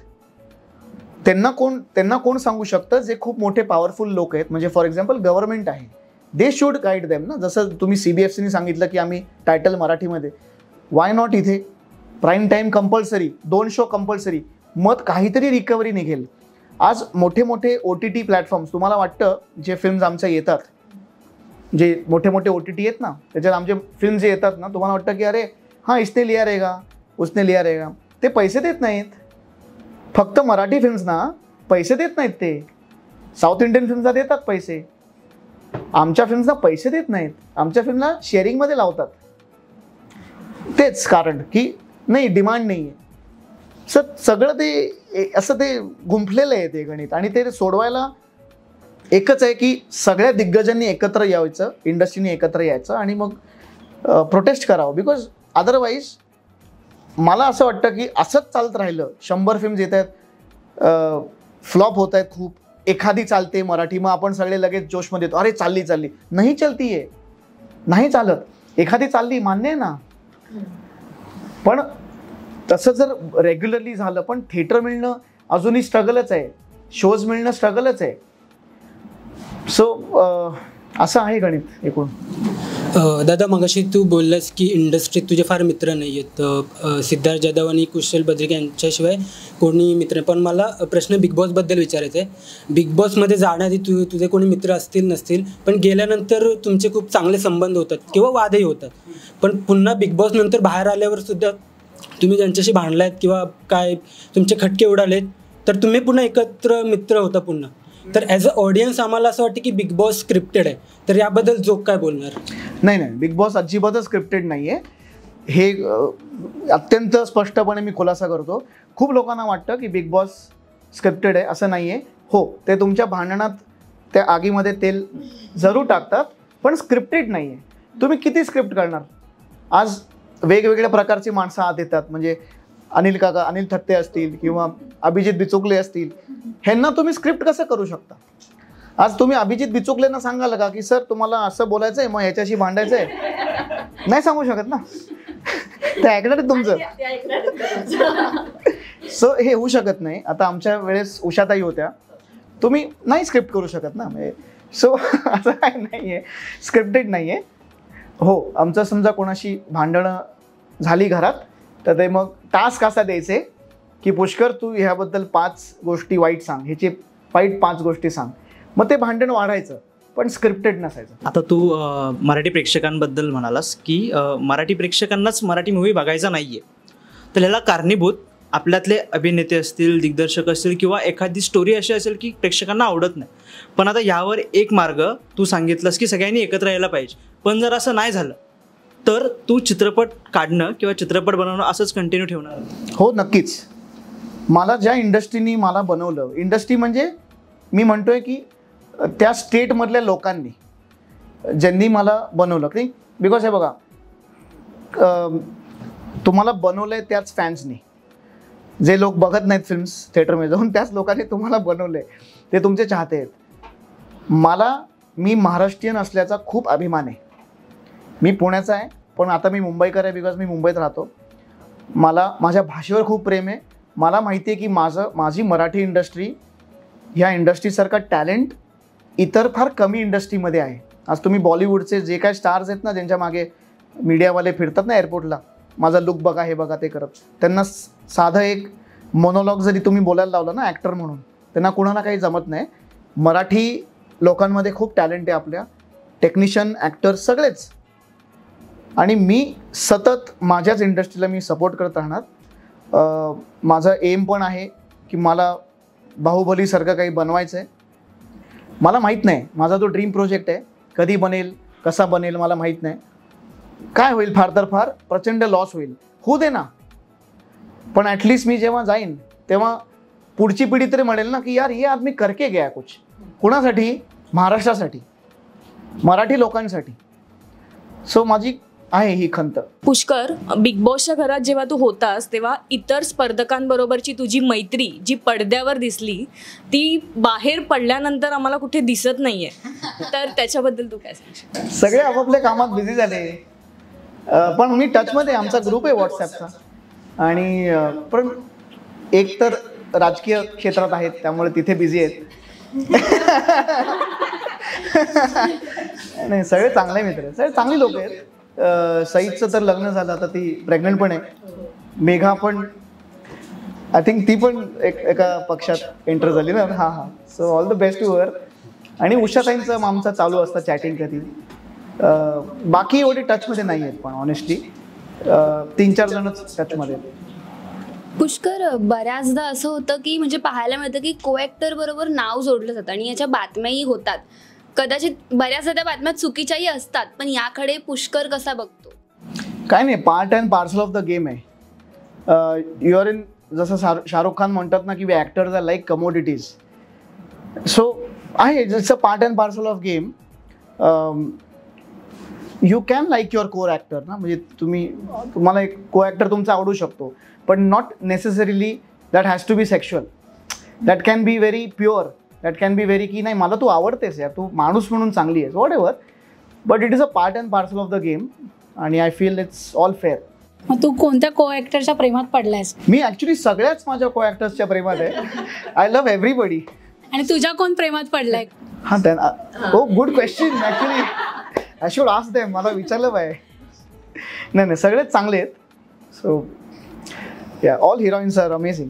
Speaker 1: त्यांना कोण सांगू शकतं? जे खूप मोठे पॉवरफुल लोक आहेत, म्हणजे फॉर एक्झाम्पल गव्हर्नमेंट आहे, दे शुड गाईड देम ना. जसं तुम्ही CBFCने सांगितलं की आम्ही टायटल मराठीमध्ये, वाय नॉट इथे prime time compulsory, 2 show compulsory, मग काहीतरी रिकव्हरी निघेल. आज मोठे मोठे OTT प्लॅटफॉर्म्स, तुम्हाला वाटतं जे फिल्म्स आमच्या येतात, जे मोठे मोठे OTT आहेत ना, त्याच्यात आमचे फिल्म जे येतात ना, तुम्हाला वाटतं की अरे हां इसने लिया रहेगा, उसने लिया रहेगा. ते पैसे देत नाहीत. फक्त मराठी फिल्म्सना पैसे देत नाहीत ते. साऊथ इंडियन फिल्म्सला देतात पैसे, आमच्या फिल्म्सना पैसे देत नाहीत. आमच्या फिल्मला शेअरिंगमध्ये लावतात. तेच कारण की नाही, डिमांड नाही आहे. सगळं ते असं ते गुंफलेलं आहे ते गणित, आणि ते सोडवायला एकच आहे की सगळ्या दिग्गजांनी एकत्र यायचं, इंडस्ट्रीने एकत्र यायचं, आणि मग प्रोटेस्ट करावं. बिकॉज अदरवाईज मला असं वाटतं की असंच चालत राहिलं, 100 फिल्म्स येत आहेत, फ्लॉप होत आहेत खूप, एखादी चालते मराठी, मग आपण सगळे लगेच जोशमध्ये येतो, अरे चालली. नाही चालती आहे, नाही चालत. एखादी चालली मान्य आहे ना, पण तसं जर रेग्युलरली झालं, पण थिएटर मिळणं अजूनही स्ट्रगलच आहे, शोज मिळणं स्ट्रगलच आहे. सो असं आहे गणित एकूण.
Speaker 9: दादा मगाशी तू बोललास की इंडस्ट्रीत तुझे फार मित्र नाही आहेत, सिद्धार्थ जाधव आणि कुशल बद्रिक यांच्याशिवाय कोणी मित्र नाही. पण मला प्रश्न बिग बॉसबद्दल विचारायचा आहे. बिग बॉसमध्ये जाण्याआधी तुझे कोणी मित्र असतील नसतील, पण गेल्यानंतर तुमचे खूप चांगले संबंध होतात किंवा वादही होतात. पण पुन्हा बिग बॉस नंतर बाहेर आल्यावर सुद्धा तुम्ही ज्यांच्याशी भांडलायत किंवा काय तुमचे खटके उडालेत, तर तुम्ही पुन्हा एकत्र मित्र होता पुन्हा. तर ॲज अ ऑडियन्स आम्हाला असं वाटतं की बिग बॉस स्क्रिप्टेड आहे, तर याबद्दल जोक काय बोलणार?
Speaker 1: नाही, बिग बॉस अजिबातच स्क्रिप्टेड नाही आहे. हे अत्यंत स्पष्टपणे मी खुलासा करतो. खूप लोकांना वाटतं की बिग बॉस स्क्रिप्टेड आहे, असं नाही आहे. हो, ते तुमच्या भांडणात त्या आगीमध्ये तेल जरूर टाकतात, पण स्क्रिप्टेड नाही आहे. तुम्ही किती स्क्रिप्ट करणार? आज वेगवेगळ्या प्रकारची माणसं आत येतात, म्हणजे अनिल थत्ते असतील किंवा अभिजित बिचुकले असतील. ह्यांना तुम्ही स्क्रिप्ट कसं करू शकता? आज तुम्ही अभिजित बिचुकलेंना सांगाल का की सर तुम्हाला असं बोलायचं आहे, मग ह्याच्याशी भांडायचं आहे? नाही सांगू शकत ना. ते ऐकणार आहे तुमचं. सो हे होऊ शकत नाही. आता आमच्या वेळेस उषाताई होत्या, तुम्ही नाही स्क्रिप्ट करू शकत ना. म्हणजे सो असं काय नाही आहे, स्क्रिप्टेड नाही आहे. हो, आमचं समजा कोणाशी भांडणं झाली घरात, तर ते मग टास्क असा द्यायचे की पुष्कर तू ह्याबद्दल 5 गोष्टी वाईट सांग, ह्याचे वाईट 5 गोष्टी सांग. मग ते भांडण वाढायचं, पण स्क्रिप्टेड नसायचं.
Speaker 5: आता तू मराठी प्रेक्षकांबद्दल म्हणालास की मराठी प्रेक्षकांनाच मराठी मूव्ही बघायचा नाही आहे, तर ह्याला कारणीभूत आपल्यातले अभिनेते असतील, दिग्दर्शक असतील किंवा एखादी स्टोरी अशी असेल की प्रेक्षकांना आवडत नाही. पण आता यावर एक मार्ग तू सांगितलास की सगळ्यांनी एकत्र यायला पाहिजे. पण जर असं नाही झालं तर तू चित्रपट काढणं किंवा चित्रपट बनवणं असंच कंटिन्यू ठेवणार?
Speaker 1: हो, नक्कीच. मला ज्या इंडस्ट्रीनी मला बनवलं, इंडस्ट्री म्हणजे मी म्हणतोय की त्या स्टेटमधल्या लोकांनी ज्यांनी मला बनवलं, की बिकॉज हे बघा, तुम्हाला बनवलं आहे त्याच फॅन्सनी. जे लोक बघत नाहीत फिल्म्स थिएटरमध्ये जाऊन, त्याच लोकांनी तुम्हाला बनवलं आहे, ते तुमचे चाहते आहेत. मी महाराष्ट्रीयन असल्याचा खूप अभिमान आहे. मी पुण्याचा आहे, पण आता मी मुंबईकर आहे बिकॉज मी मुंबईत राहतो. मला माझ्या भाषेवर खूप प्रेम आहे. मला माहिती आहे की माझी मराठी इंडस्ट्री ह्या इंडस्ट्रीसारखा टॅलेंट इतर फार कमी इंडस्ट्रीमध्ये आहे. आज तुम्ही बॉलिवूडचे जे काय स्टार्स आहेत ना, ज्यांच्या मागे मीडियावाले फिरतात ना एअरपोर्टला, माझा लुक बघा, हे बघा, ते करत, त्यांना साधं एक मोनोलॉग जरी तुम्ही बोलायला लावलं ना ॲक्टर म्हणून, त्यांना कुणाला काही जमत नाही. मराठी लोकांमध्ये खूप टॅलेंट आहे, आपल्या टेक्निशियन, ॲक्टर सगळेच. आणि मी सतत माझ्याच इंडस्ट्रीला मी सपोर्ट करत राहणार. माझं एम पण आहे की मला बाहुबलीसारखं काही बनवायचं आहे. मला माहीत नाही, माझा तो ड्रीम प्रोजेक्ट आहे, कधी बनेल, कसा बनेल मला माहीत नाही. काय होईल, फार तर फार प्रचंड लॉस होईल, होऊ दे ना. पण ॲटलिस्ट मी जेव्हा जाईन तेव्हा पुढची पिढी तरी म्हणेल ना की यार ये आदमी करके गया कुछ. कुणासाठी? महाराष्ट्रासाठी, मराठी लोकांसाठी. सो माझी आहे ही खंत.
Speaker 3: पुष्कर, बिग बॉसच्या घरात जेव्हा तू होतास तेव्हा इतर स्पर्धकांबरोबरची तुझी मैत्री जी पडद्यावर दिसली ती बाहेर पडल्यानंतर आम्हाला कुठे दिसत नाहीये, तर त्याच्याबद्दल तू काय सांगशील?
Speaker 1: सगळे आपापल्या कामात बिझी झाले, पण मी टचमध्ये, आमचा ग्रुप आहे व्हॉट्सॲपचा. आणि पण एक तर राजकीय क्षेत्रात आहेत, त्यामुळे तिथे बिझी आहेत. नाही, सगळे चांगले मित्र आहेत, सगळे चांगली लोक आहेत. सईदचं तर लग्न झालं, आता ती प्रेग्नंट पण आहे. मेघा पण आय थिंक ती पण एका पक्षात एंटर झाली ना. हां. So all the best to her. आणि उषाताईंचं आमचं चालू असतं चॅटिंग कधी. बाकी एवढे टचमध्ये नाही आहेत, पण ऑनेस्टली 3-4 जणच टचमध्ये.
Speaker 6: पुष्कर, बऱ्याचदा असं होतं की म्हणजे पाहायला मिळतं की को ॲक्टर बरोबर नाव जोडलं जातं आणि याच्या बातम्याही होतात. कदाचित बऱ्याचदा त्या बातम्या चुकीच्याही असतात, पण याकडे पुष्कर कसा बघतो?
Speaker 1: काय नाही, part and parcel of the game आहे. यू आर इन, जसं शाहरुख खान म्हणतात ना की we actors are like commodities. So आहे, जसं part and parcel of game. You can like your co actor ना, म्हणजे तुम्हाला एक को ॲक्टर तुमचा आवडू शकतो, पण not necessarily that has to be sexual. That can be very pure. That can be very की नाही मला तू आवडतेस यार, तू माणूस म्हणून चांगली आहेस, whatever. But it is a part and parcel of the game आणि I feel it's all fair.
Speaker 4: मग तू कोणत्या को ॲक्टरच्या प्रेमात पडलायस?
Speaker 1: मी ॲक्च्युली सगळ्याच माझ्या को ॲक्टर्सच्या प्रेमात आहे. I love everybody.
Speaker 4: आणि तुझ्या कोण प्रेमात पडलाय?
Speaker 1: हां, हो, good question. Actually I should ask them, मला विचारलं पाहिजे. नाही सगळेच चांगले आहेत. सो या ऑल हिरोईन्स आर अमेझिंग.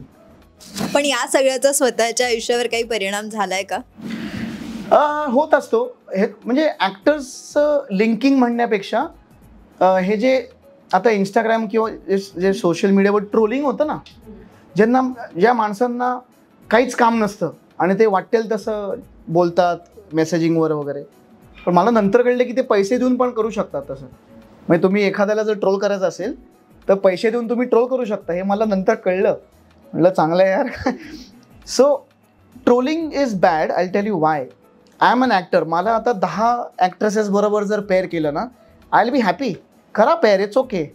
Speaker 8: पण या सगळ्याचा स्वतःच्या आयुष्यावर काही परिणाम झालाय का?
Speaker 1: होत असतो. हे म्हणजे ॲक्टर्सचं लिंकिंग म्हणण्यापेक्षा हे जे आता इंस्टाग्राम किंवा जे सोशल मीडियावर ट्रोलिंग होतं ना, ज्या माणसांना काहीच काम नसतं आणि ते वाटेल तसं बोलतात मेसेजिंगवर वगैरे, पण मला नंतर कळलं की ते पैसे देऊन पण करू शकतात तसं. म्हणजे तुम्ही एखाद्याला जर ट्रोल करायचं असेल तर पैसे देऊन तुम्ही ट्रोल करू शकता, हे मला नंतर कळलं. म्हटलं चांगलं आहे यार. So trolling is bad. I tell you why. I am an actor. मला आता 10 ॲक्ट्रेसेस बरोबर जर पेअर केलं ना, आय विल बी हॅपी. करा पेअर, इट्स ओके.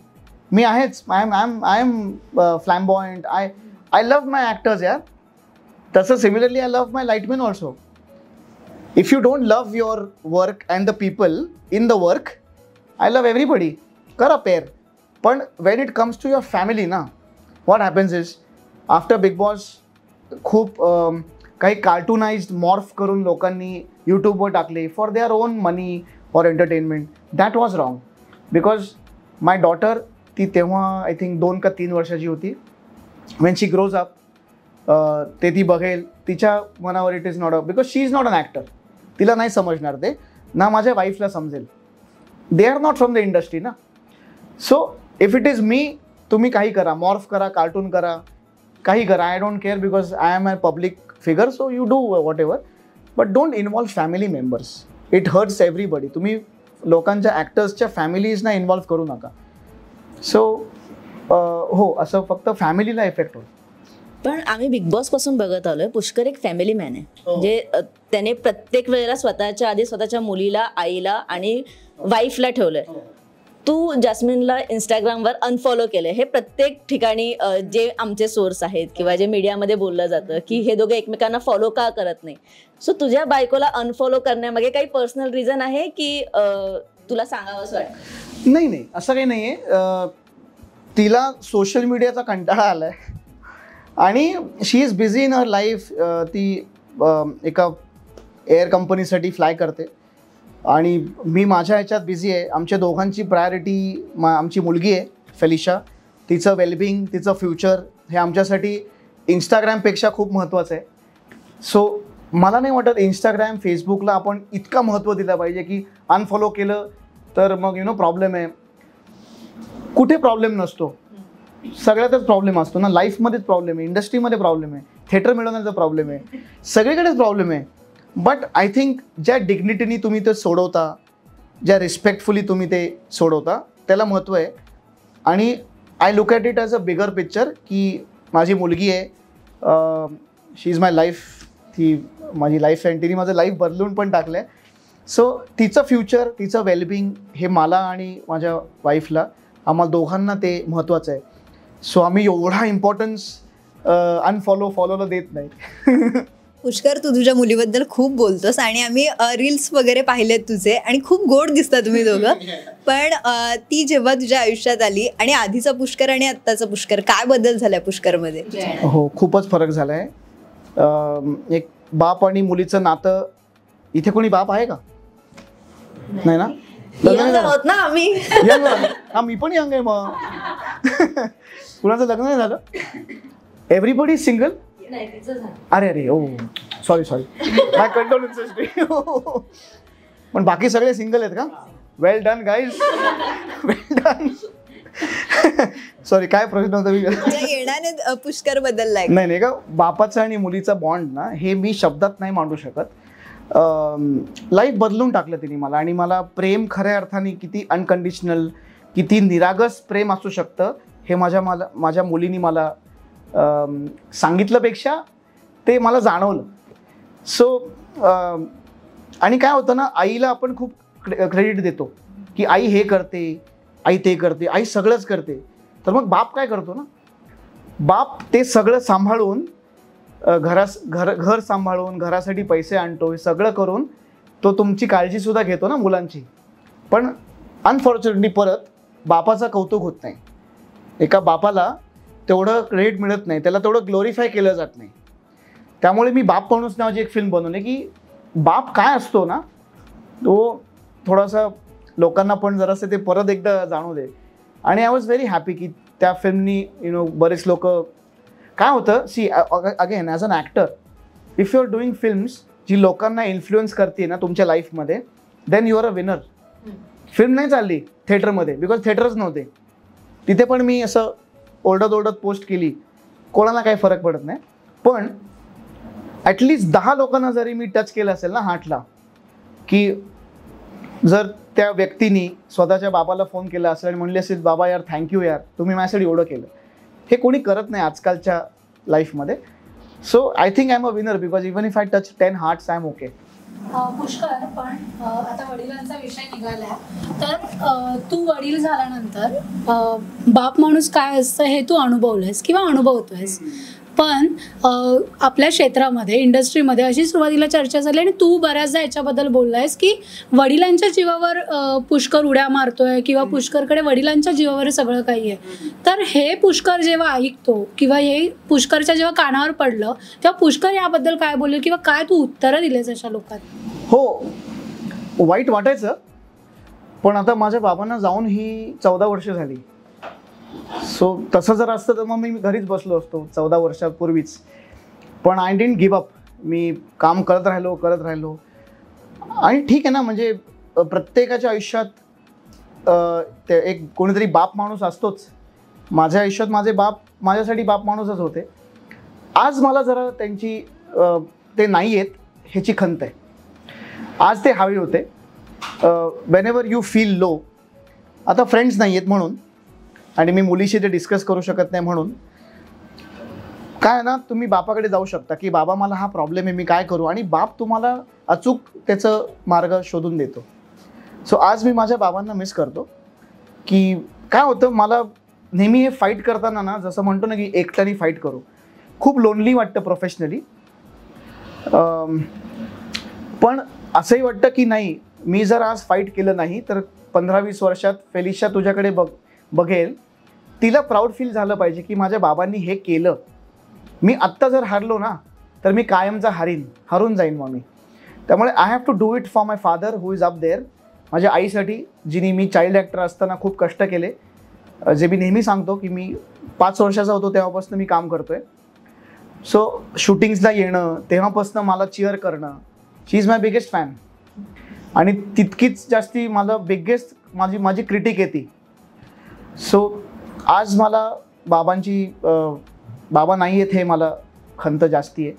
Speaker 1: मी आहेच. I am flamboyant. I love my actors यार. तसं similarly I love my lightman also. If you don't love your work and the people in the work, I love everybody. करा pair. पण when it comes to your family ना, what happens is after big boss खूप काही कार्टुनाइज्ड morph करून लोकांनी यूट्यूबवर टाकले for their own money for entertainment. That was wrong. Because my daughter, ती तेव्हा आय थिंक 2 का 3 वर्षाची होती. वेन शी ग्रोज अप ते ती बघेल, तिच्या मनावर it is not a, because she is not an actor. तिला नाही समजणार ते, ना माझ्या वाईफला समजेल. They are not from the industry ना. So if it is me, तुम्ही काही करा, मॉर्फ करा, कार्टून करा, काही करा, I don't care because I am a public figure. So you do whatever, but don't involve family members. It hurts everybody. तुम्ही लोकांच्या ॲक्टर्सच्या फॅमिलीजना इन्व्हॉल्व करू नका. सो हो, असं फक्त फॅमिलीला इफेक्ट होतो.
Speaker 2: पण आम्ही बिग बॉस पासून बघत आलोय, पुष्कर एक फॅमिली मॅन आहे. म्हणजे त्याने प्रत्येक वेळेला स्वतःच्या आधी स्वतःच्या मुलीला, आईला आणि वाईफला ठेवलंय. तू जास्मिनला इंस्टाग्रामवर अनफॉलो केलं. हे प्रत्येक ठिकाणी जे आमचे सोर्स आहेत किंवा जे मीडियामध्ये बोललं जातं की हे दोघे एकमेकांना फॉलो का करत नाही. सो तुझ्या बायकोला अनफॉलो करण्यामागे काही पर्सनल रिझन आहे की तुला सांगावं असं वाटतं?
Speaker 1: नाही, असं काही नाही आहे. तिला सोशल मीडियाचा कंटाळा आला आहे आणि she is busy in her life. ती एका एअर कंपनीसाठी फ्लाय करते आणि मी माझ्या ह्याच्यात बिझी आहे. आमच्या दोघांची प्रायोरिटी आमची मुलगी आहे फेलिशा. तिचं वेलबिंग, तिचं फ्युचर हे आमच्यासाठी इंस्टाग्रामपेक्षा खूप महत्त्वाचं आहे. सो मला नाही वाटत इंस्टाग्राम, फेसबुकला आपण इतकं महत्त्व दिलं पाहिजे की अनफॉलो केलं तर मग प्रॉब्लेम आहे. कुठे प्रॉब्लेम नसतो, सगळ्यातच प्रॉब्लेम असतो ना. लाईफमध्येच प्रॉब्लेम आहे, इंडस्ट्रीमध्ये प्रॉब्लेम आहे, थिएटर मिळवण्याचा प्रॉब्लेम आहे, सगळीकडेच प्रॉब्लेम आहे. बट आय थिंक ज्या डिग्निटीनी तुम्ही ते सोडवता, ज्या रिस्पेक्टफुली तुम्ही ते सोडवता, त्याला महत्त्व आहे. आणि I look at it as a bigger picture की माझी मुलगी आहे, शी इज माय लाईफ. ती माझी लाईफ आहे आणि तिने माझं लाईफ बदलून पण टाकलं आहे. सो तिचं फ्युचर, तिचं वेलबिंग हे मला आणि माझ्या वाईफला, आम्हाला दोघांना ते महत्त्वाचं आहे. सो आम्ही एवढा इम्पॉर्टन्स फॉलोला देत नाही.
Speaker 8: पुष्कर, तू तुझ्या मुलीबद्दल खूप बोलतोस आणि आम्ही रील्स वगैरे पाहिलेत तुझे आणि खूप गोड दिसता तुम्ही दोघं. पण ती जेव्हा तुझ्या आयुष्यात आली आणि आधीचा पुष्कर आणि आत्ताचा पुष्कर, काय बदल झालाय पुष्करमध्ये?
Speaker 1: हो, खूपच फरक झाला आहे. एक बाप आणि मुलीचं नातं. इथे कोणी बाप आहे का? नाही ना?
Speaker 2: होत ना आम्ही.
Speaker 1: हा, मी पण यंग आहे. मग कुणाचं लग्न नाही झालं? Everybody single? अरे ओ सॉरी माय कंडोलेन्सेस. पण बाकी सगळे सिंगल आहेत का? वेल डन गाईज, वेल डन. सॉरी, काय प्रश्न होता?
Speaker 8: येण्याने पुष्कर बदललाय?
Speaker 1: नाही का, बापाचा आणि मुलीचा बॉन्ड ना, हे मी शब्दात नाही मांडू शकत. लाईफ बदलून टाकलं तिने मला. आणि मला प्रेम खऱ्या अर्थाने किती अनकंडिशनल, किती निरागस प्रेम असू शकतं हे माझ्या मुलीने मला सांगितल्यापेक्षा ते मला जाणवलं. सो आणि काय होतं ना, आईला आपण खूप क्रेडिट देतो की आई हे करते, आई ते करते, आई सगळंच करते. तर मग बाप काय करतो ना, बाप ते सगळं सांभाळून घर सांभाळून घरासाठी पैसे आणतो, हे सगळं करून तो तुमची काळजीसुद्धा घेतो ना मुलांची. पण अनफॉर्च्युनेटली परत बापाचं कौतुक होत नाही. एका बापाला तेवढं क्रेडिट मिळत नाही, त्याला तेवढं ग्लोरिफाय केलं जात नाही. त्यामुळे मी बाप माणूस नावाची एक फिल्म बनवली की बाप काय असतो ना, तो थोडासा लोकांना पण जरासं ते परत एकदा जाणू दे. आणि आय वॉज व्हेरी हॅपी की त्या फिल्मनी बरेच लोक काय होतं see again as an actor if you are doing films जी लोकांना इन्फ्लुएन्स करते ना तुमच्या लाईफमध्ये then you are a winner. Film नाही चालली थिएटरमध्ये बिकॉज थिएटरच नव्हते, तिथे पण मी असं ओरडत पोस्ट केली, कोणाला काही फरक पडत नाही. पण ॲटलिस्ट 10 लोकांना जरी मी टच केलं असेल ना हार्टला, की जर त्या व्यक्तीने स्वतःच्या बाबाला फोन केला असेल आणि म्हणले असेल बाबा यार थँक्यू यार तुम्ही माझ्यासाठी एवढं केलं, हे कोणी करत नाही आजकालच्या लाईफमध्ये. So I think I am a winner because even if I touch 10 hearts I am okay.
Speaker 4: Pushkar, पण आता वडिलांचा विषय निघाला तर तू वडील झाल्यानंतर बाप माणूस काय असतं हे तू अनुभवलंयस किंवा अनुभवतोयस. पण आपल्या क्षेत्रामध्ये इंडस्ट्रीमध्ये अशी सुरुवातीला चर्चा झाली आणि तू बऱ्याचदा याच्याबद्दल बोललायस की वडिलांच्या जीवावर पुष्कर उड्या मारतोय किंवा पुष्करकडे वडिलांच्या जीवावर सगळं काही आहे. तर हे पुष्कर जेव्हा ऐकतो किंवा हे पुष्करच्या जेव्हा कानावर पडलं तेव्हा पुष्कर याबद्दल काय बोलले किंवा काय तू उत्तरं दिलेस अशा लोकांना?
Speaker 1: हो, वाईट वाटायचं, पण आता माझ्या बाबांना जाऊन ही 14 वर्ष झाली. सो तसं जर असतं तर मग मी घरीच बसलो असतो 14 वर्षापूर्वीच. पण आय डिडंट गिव्ह अप. मी काम करत राहिलो आणि ठीक आहे ना, म्हणजे प्रत्येकाच्या आयुष्यात ते एक कोणीतरी बाप माणूस असतोच. माझ्या आयुष्यात माझे बाप माझ्यासाठी बाप माणूसच होते. आज मला जरा त्यांची ते नाही आहेत ह्याची खंत आहे. आज ते हवे होते. Wien ever you feel low, आता फ्रेंड्स नाही आहेत म्हणून आणि मी मुलीशी ते डिस्कस करू शकत नाही म्हणून काय ना, तुम्ही बापाकडे जाऊ शकता की बाबा मला हा प्रॉब्लेम आहे, मी काय करू, आणि बाप तुम्हाला अचूक त्याचं मार्ग शोधून देतो. सो आज मी माझ्या बाबांना मिस करतो की काय होतं मला नेहमी हे फाईट करताना ना, जसं म्हणतो ना की एकट्याने फाईट करू, खूप लोनली वाटतं प्रोफेशनली. पण असंही वाटतं की नाही, मी जर आज फाईट केलं नाही तर 15-20 वर्षात फेलिशा तुझ्याकडे बघेल, तिला प्राऊड फील झालं पाहिजे की माझ्या बाबांनी हे केलं. मी आत्ता जर हारलो ना तर मी कायमचा हरून जाईन मग मी. त्यामुळे I have to do it for my father who is up there. माझ्या आईसाठी, जिने मी चाइल्ड ॲक्टर असताना खूप कष्ट केले, जे मी नेहमी सांगतो की मी 5 वर्षाचा होतो तेव्हापासून मी काम करतोय. सो शूटिंग्सला येणं तेव्हापासून मला चिअर करणं, शी इज माय बिगेस्ट फॅन. आणि तितकीच जास्ती मला बिगेस्ट माझी क्रिटिक आहे ती. सो आज मला बाबा नाही आहेत हे मला खंत जास्ती आहे.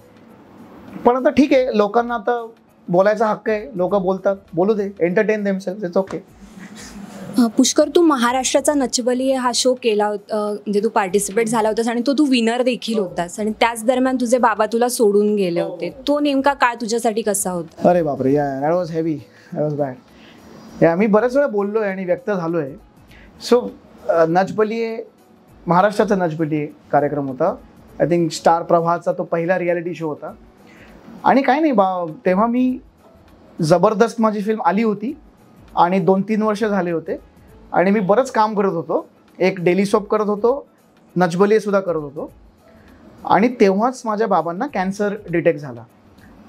Speaker 1: पण आता ठीक आहे, लोकांना आता बोलायचा हक्क आहे, लोक बोलतात, बोलू दे, entertain themselves, it's okay.
Speaker 3: Pushkar, तू महाराष्ट्राचा नचबली हा शो केला होता, म्हणजे तू पार्टिसिपेट झाला होतास आणि तो विनर देखील होतास, आणि त्याच दरम्यान तुझे बाबा तुला सोडून गेले होते. तो नेमका काळ तुझ्यासाठी कसा होता?
Speaker 1: अरे बापरे, that was heavy, that was bad. मी बऱ्याच वेळा बोललो आहे आणि व्यक्त झालो आहे. सो नचबली महाराष्ट्राचा नचबली कार्यक्रम होता. आय थिंक स्टार प्रवाहाचा तो पहिला रियालिटी शो होता. आणि काय नाही, तेव्हा मी जबरदस्त माझी फिल्म आली होती आणि 2-3 वर्ष झाले होते आणि मी बरंच काम करत होतो. एक डेली सोप करत होतो, नचबलीसुद्धा करत होतो. आणि तेव्हाच माझ्या बाबांना कॅन्सर डिटेक्ट झाला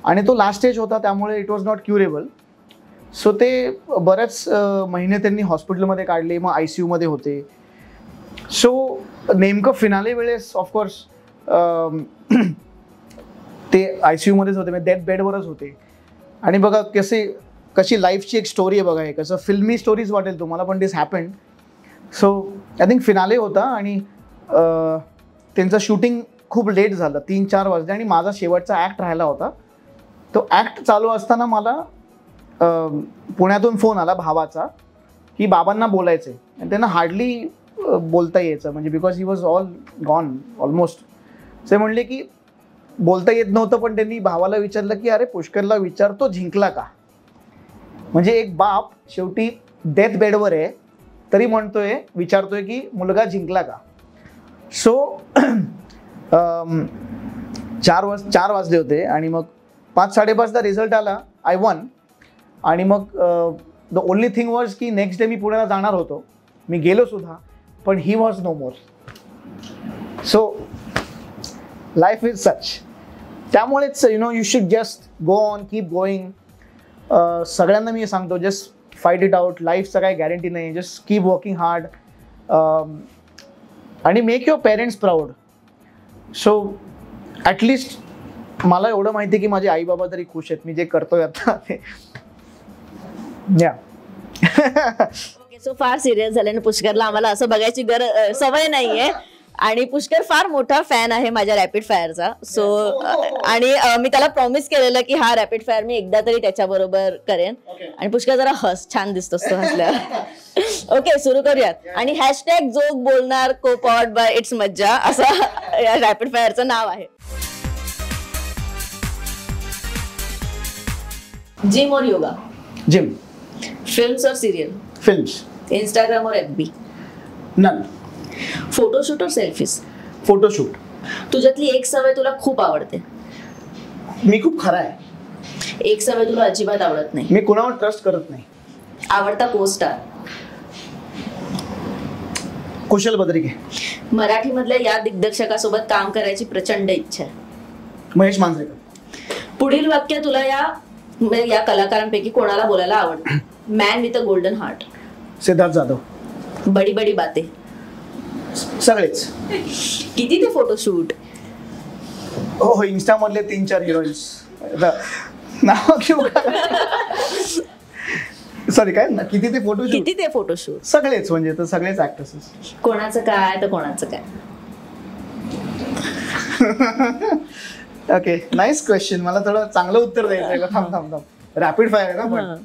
Speaker 1: आणि तो लास्ट स्टेज होता, त्यामुळे it was not curable. So ते बऱ्याच महिने त्यांनी हॉस्पिटलमध्ये काढले, मग ICUमध्ये होते. सो नेमकं फिनाले वेळेस ऑफकोर्स ते ICUमध्येच होते, म्हणजे डेथ बेडवरच होते. आणि बघा कशी लाईफची एक स्टोरी आहे बघा, हे कसं फिल्मी स्टोरीज वाटेल तुम्हाला, पण this happened. So I think finale होता आणि त्यांचं शूटिंग खूप लेट झालं, 3-4 वाजले आणि माझा शेवटचा ॲक्ट राहिला होता. तो ॲक्ट चालू असताना मला पुण्यातून फोन आला भावाचा की बाबांना बोलायचं आहे. आणि त्यांना हार्डली बोलता यायचं, म्हणजे because he was all gone almost. ते म्हणले की बोलता येत नव्हतं, पण त्यांनी भावाला विचारलं की अरे पुष्करला विचारतो जिंकला का. म्हणजे एक बाप शेवटी डेथ बेडवर आहे तरी विचारतोय की मुलगा जिंकला का. सो 4 वाजले होते आणि मग 5-5:30ला रिझल्ट आला, आय वन. आणि मग द ओनली थिंग वॉज की नेक्स्ट डे मी पुण्याला जाणार होतो, मी गेलो सुद्धा, पण he was no more. So life is such. त्यामुळेच you should just go on, keep going. सगळ्यांना मी सांगतो, जस्ट फाईट इट आउट. लाईफचं काही गॅरंटी नाही. जस्ट कीप वर्किंग हार्ड आणि make your parents proud. So at least मला एवढं माहिती आहे की माझे आई बाबा तरी खुश आहेत मी जे करतोय आता ते. या
Speaker 2: ओके, सो फार सिरियस झाले आणि पुष्करला आम्हाला असं बघायची सवय नाहीये आणि पुष्कर फार मोठा फॅन आहे माझ्या रॅपिड फायरचा. सो आणि मी त्याला प्रॉमिस केलेलं की हा रॅपिड फायर मी एकदा तरी त्याच्याबरोबर करेन. आणि पुष्कर जरा हस, छान दिसतोस तो हसल्यावर. ओके, सुरू करूयात. आणि हॅशटॅग जोक बोलणार को पॉवर्ड बाय इट्स मज्जा असं या रॅपिड फायरचं नाव आहे. जिम और योगा?
Speaker 1: जिम.
Speaker 2: फिल्म्स और सीरियल?
Speaker 1: फिल्म्स.
Speaker 2: इंस्टाग्राम और FB?
Speaker 1: नन.
Speaker 2: फोटोशूट और सेल्फीज?
Speaker 1: फोटोशूट.
Speaker 2: तुझ्यातली एक सवय तुला खूप आवडते?
Speaker 1: मी खूप खरा आहे.
Speaker 2: एक सवय तुला अजिबात आवडत नाही?
Speaker 1: मी कुणावर ट्रस्ट करत नाही.
Speaker 2: आवडता को-स्टार?
Speaker 1: कुशल बद्रिके.
Speaker 2: मराठी मधल्या या दिग्दर्शकासोबत काम करायची प्रचंड इच्छा आहे?
Speaker 1: महेश मांजरेकर.
Speaker 2: पुढील वाक्य तुला या कलाकारांपैकी कोणाला बोलायला आवडतं? Man with a golden heart?
Speaker 1: Siddharth Jadhav.
Speaker 2: बडी बडी बाते?
Speaker 1: सगळेच.
Speaker 2: किती ते फोटोशूट?
Speaker 1: हो, इन्स्टा मधले 3-4 हिरोईन्स. नाव घेऊ सॉरी काय ना, किती ते फोटोशूट?
Speaker 2: किती ते फोटोशूट?
Speaker 1: सगळेच, म्हणजे तर सगळेच ऍक्टर्स.
Speaker 2: कोणाचं काय तर कोणाचं काय?
Speaker 1: Okay, nice question. मला थोडं चांगलं उत्तर द्यायचं आहे. थांब. रॅपिड फायर आहे ना पण.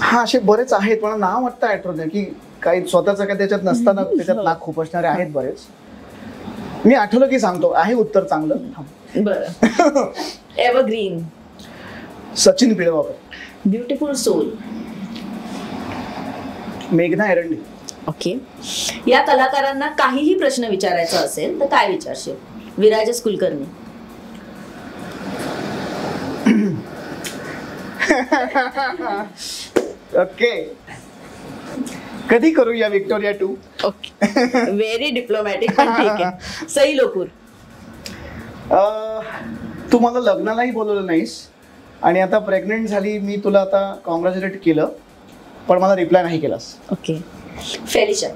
Speaker 1: हा, असे बरेच आहेत पण नाव वाटतं आठवत की काही स्वतःच काय त्याच्यात नसताना त्याच्यात नाक खूप असणारे आहेत बरेच. मी आठवलं की सांगतो. आहे उत्तर चांगलं.
Speaker 2: बरं. Evergreen?
Speaker 1: Sachin Pilgaonkar.
Speaker 2: Beautiful soul?
Speaker 1: मेघना एरंडी.
Speaker 2: ओके, या कलाकारांना काहीही प्रश्न विचारायचा असेल तर काय विचारशील? विराजस कुलकर्णी?
Speaker 1: ओके, कधी करूया विक्टोरिया 2?
Speaker 2: ओके, व्हेरी डिप्लोमॅटिक पण ठीक आहे. सई लोकूर?
Speaker 1: तू मला लग्नालाही बोलवलं नाहीस आणि आता प्रेग्नेंट झाली. मी तुला आता कॉंग्रॅच्युलेट केलं पण मला रिप्लाय नाही केलास.
Speaker 2: Okay. Felicia?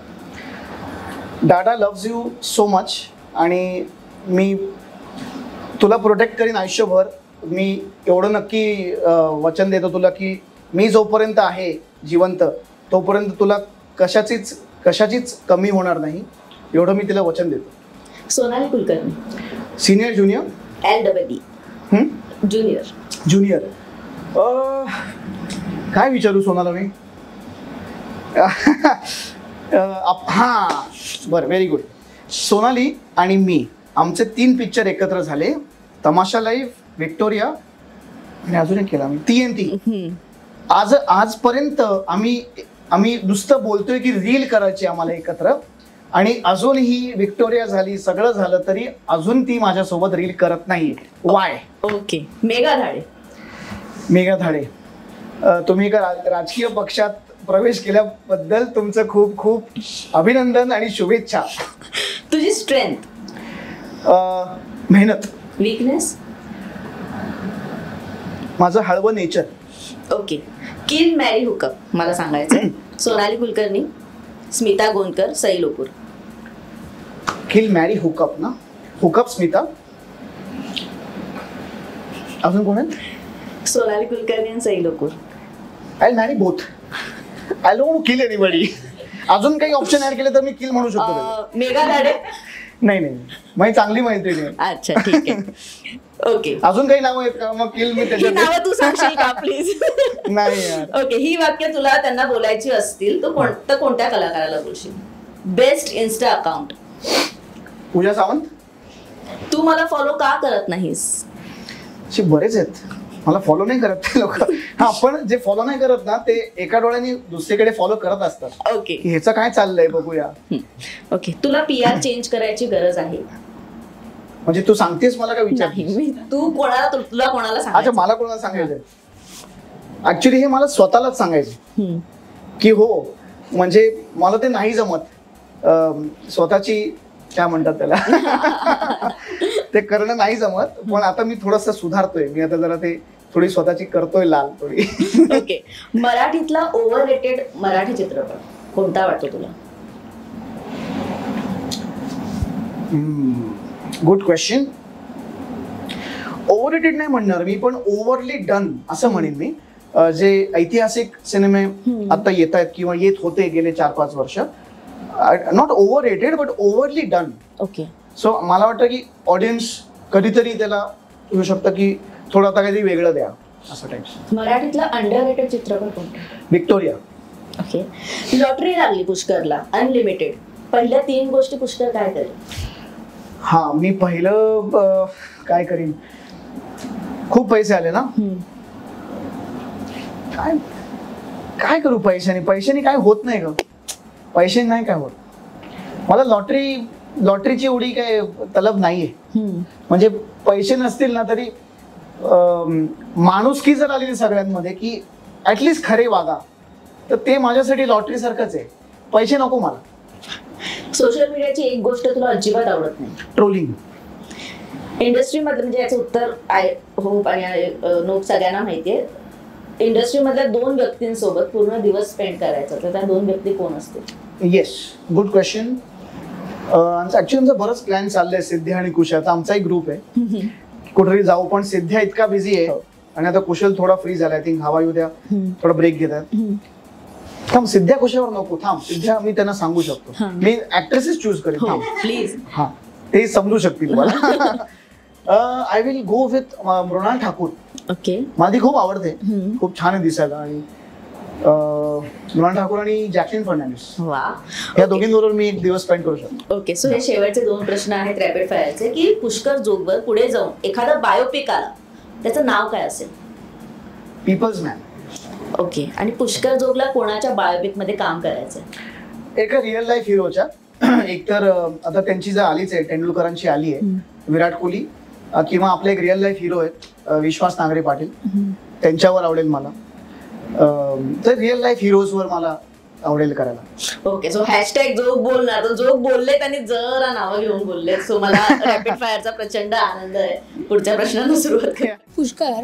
Speaker 1: Dada loves you so much आणि मी तुला प्रोटेक्ट करीन आयुष्यभर. मी एवढं नक्की वचन देतो तुला की मी जोपर्यंत आहे जिवंत तोपर्यंत तुला कशाचीच कमी होणार नाही, एवढं मी तिला वचन देतो.
Speaker 2: Sonali Kulkarni?
Speaker 1: Senior junior?
Speaker 2: LEE?
Speaker 1: Junior. काय विचारू सोनाला मी? हां, बरं, व्हेरी गुड. सोनाली आणि मी, आमचे 3 पिक्चर एकत्र झाले. तमाशा लाईव्ह, विक्टोरिया आणि अजून एक केला मी, TNT. आजपर्यंत आम्ही नुसतं बोलतोय की रील करायची आम्हाला एकत्र आणि अजूनही विक्टोरिया झाली, सगळं झालं तरी अजून ती माझ्यासोबत रील करत नाही. वाय?
Speaker 2: ओके. मेघा धाडे?
Speaker 1: मेघा धाडे, तुम्ही एका राजकीय पक्षात प्रवेश केल्याबद्दल तुमचं खूप खूप अभिनंदन आणि शुभेच्छा.
Speaker 2: तुझी स्ट्रेंथ?
Speaker 1: मेहनत.
Speaker 2: वीकनेस?
Speaker 1: माझं हळवं नेचर.
Speaker 2: ओके. किल मॅरी हुकअप मला सांगायचं. सोनाली कुलकर्णी, स्मिता गोंदकर, सई लोकूर?
Speaker 1: किल मॅरी हुकअप ना. हुकअप स्मिता. अजून कोण आहे?
Speaker 2: सोनाली कुलकर्णी आणि Sai Lokur.
Speaker 1: I marry both. I don't want to kill anybody. अजून काही ऑप्शन ऍड केले तर मी किल म्हणू शकतो.
Speaker 2: मेघा धाडे?
Speaker 1: नाही, माझी चांगली मैत्रीण आहे.
Speaker 2: अच्छा, ठीक आहे. ओके.
Speaker 1: अजून काही नावं आहेत का? मग किल मी त्याच्यात
Speaker 2: नावं तू सांगशील का प्लीज?
Speaker 1: नाही यार.
Speaker 2: ओके, ही वाक्य तुला त्यांना बोलायची असतील तर कोणत्या कलाकाराला बोलशील? Best insta account?
Speaker 1: Pooja Sawant.
Speaker 2: तू मला फॉलो का करत नाहीस?
Speaker 1: असे बरेच आहेत, मला फॉलो नाही करत ते लोक. हा, पण जे फॉलो नाही करत ना ते एका डोळ्याने दुसरीकडे फॉलो करत असतात.
Speaker 2: ओके.
Speaker 1: ह्याचं काय चाललंय बघूया.
Speaker 2: ओके. तुला PR चेंज करायची गरज आहे?
Speaker 1: म्हणजे तू सांगतेस मला का विचार?
Speaker 2: तुला कोणाला
Speaker 1: अच्छा,
Speaker 2: सांगायचं?
Speaker 1: मला कोणाला सांगायचंय? ऍक्च्युली हे मला स्वतःलाच सांगायचं की हो, म्हणजे मला ते नाही जमत. स्वतःची काय म्हणतात त्याला ते करणं नाही जमत. पण आता मी थोडंसं सुधारतोय. मी आता जरा ते थोडी स्वतःची करतोय लाल थोडी.
Speaker 2: ओके, मराठीतला ओव्हररेटेड मराठी चित्रपट कोणता वाटतो तुला?
Speaker 1: Good question. ओव्हररेटेड नाही म्हणणार मी, पण ओव्हरली डन असं म्हणेन मी. जे ऐतिहासिक सिनेमे आता येत आहेत किंवा येत होते गेले 4-5 वर्ष, not overrated but overly done.
Speaker 2: Okay,
Speaker 1: so मला वाटतं की ऑडियन्स कधीतरी त्याला येऊ शकतं की थोडं आता काहीतरी वेगळं द्या असं टाईप.
Speaker 2: मराठीतला अंडररेटेड चित्रपट कोणता?
Speaker 1: व्हिक्टोरिया.
Speaker 2: ओके, लॉटरी लागली पुष्करला अनलिमिटेड, पहिल्या 3 गोष्टी पुष्कर काय करेल?
Speaker 1: हा, मी पहिलं काय करीन, खूप पैसे आले ना, काय काय करू पैशाने काय होत नाही ग, पैशाने नाही काय होत. मला लॉटरीची एवढी काय तलब नाहीये. म्हणजे पैसे नसतील ना तरी माणुसकी जर आली सगळ्यांमध्ये की ऍटलिस्ट खरे वागा, तर ते माझ्यासाठी लॉटरी सारखंच आहे. पैसे नको मला.
Speaker 2: सोशल मीडियाची एक गोष्ट तुला अजिबात आवडत नाही?
Speaker 1: ट्रोलिंग.
Speaker 2: इंडस्ट्रीमध्ये, म्हणजे याचं उत्तर आय होप आणि नोट सगळ्यांना माहितीये, इंडस्ट्रीमधल्या 2 व्यक्तींसोबत पूर्ण दिवस स्पेंड करायचा, तर त्या 2 व्यक्ती कोण असतील?
Speaker 1: Yes, good question. ऍक्च्युली आमचा बरंच प्लॅन चाललाय सिद्ध्या आणि कुशलचा. आमचा एक ग्रुप आहे, कुठेतरी जाऊ, पण सिद्ध्या इतका बिझी आहे आणि आता कुशल थोडा फ्री झाला. आय थिंक हवा येऊ द्या, थोडा ब्रेक घेतात. थांब, सिद्ध्या कुशावर नको थांब. सिद्ध्या मी त्यांना सांगू शकतो, मी ऍक्ट्रेसेस चूज करेन. थांब
Speaker 2: प्लीज.
Speaker 1: हा, ते समजू शकतील मला. I will go with Mrunal Thakur.
Speaker 2: Okay,
Speaker 1: मला ती खूप आवडते, खूप छान आहे दिसायला. आणि मृणाल ठाकूर आणि जॅकलिन फर्नांडिस,
Speaker 2: वा,
Speaker 1: या दोघींबरोबर मी एक दिवस स्पेंड करू शकतो.
Speaker 2: ओके, सो हे शेवटचे 2 प्रश्न आहेत रॅपिड फायरचे, की पुष्कर जोगवर पुढे जाऊन एखादा बायोपिक आला, त्याचं नाव काय असेल?
Speaker 1: People's man.
Speaker 2: ओके, आणि पुष्कर जोगला कोणाच्या बायोपिक मध्ये काम करायचंय?
Speaker 1: एका रिअल लाईफ हिरोच्या. एकतर आता त्यांची जर आलीच आहे, तेंडुलकरांची आली आहे, विराट कोहली, किंवा आपले एक रिअल लाईफ हिरो आहेत विश्वास नांगरे पाटील, त्यांच्यावर आवडेल मला. तर रिअल लाईफ हिरोजवर मला आवडेल करायला.
Speaker 2: ओके, सो हॅशटॅग जोक बोलणार, तर जोक बोलले त्यांनी जरा नावं घेऊन बोलले, सो मला रॅपिड फायरचा प्रचंड आनंद आहे. पुढच्या प्रश्नाला सुरुवात करूया.
Speaker 4: पुष्कर,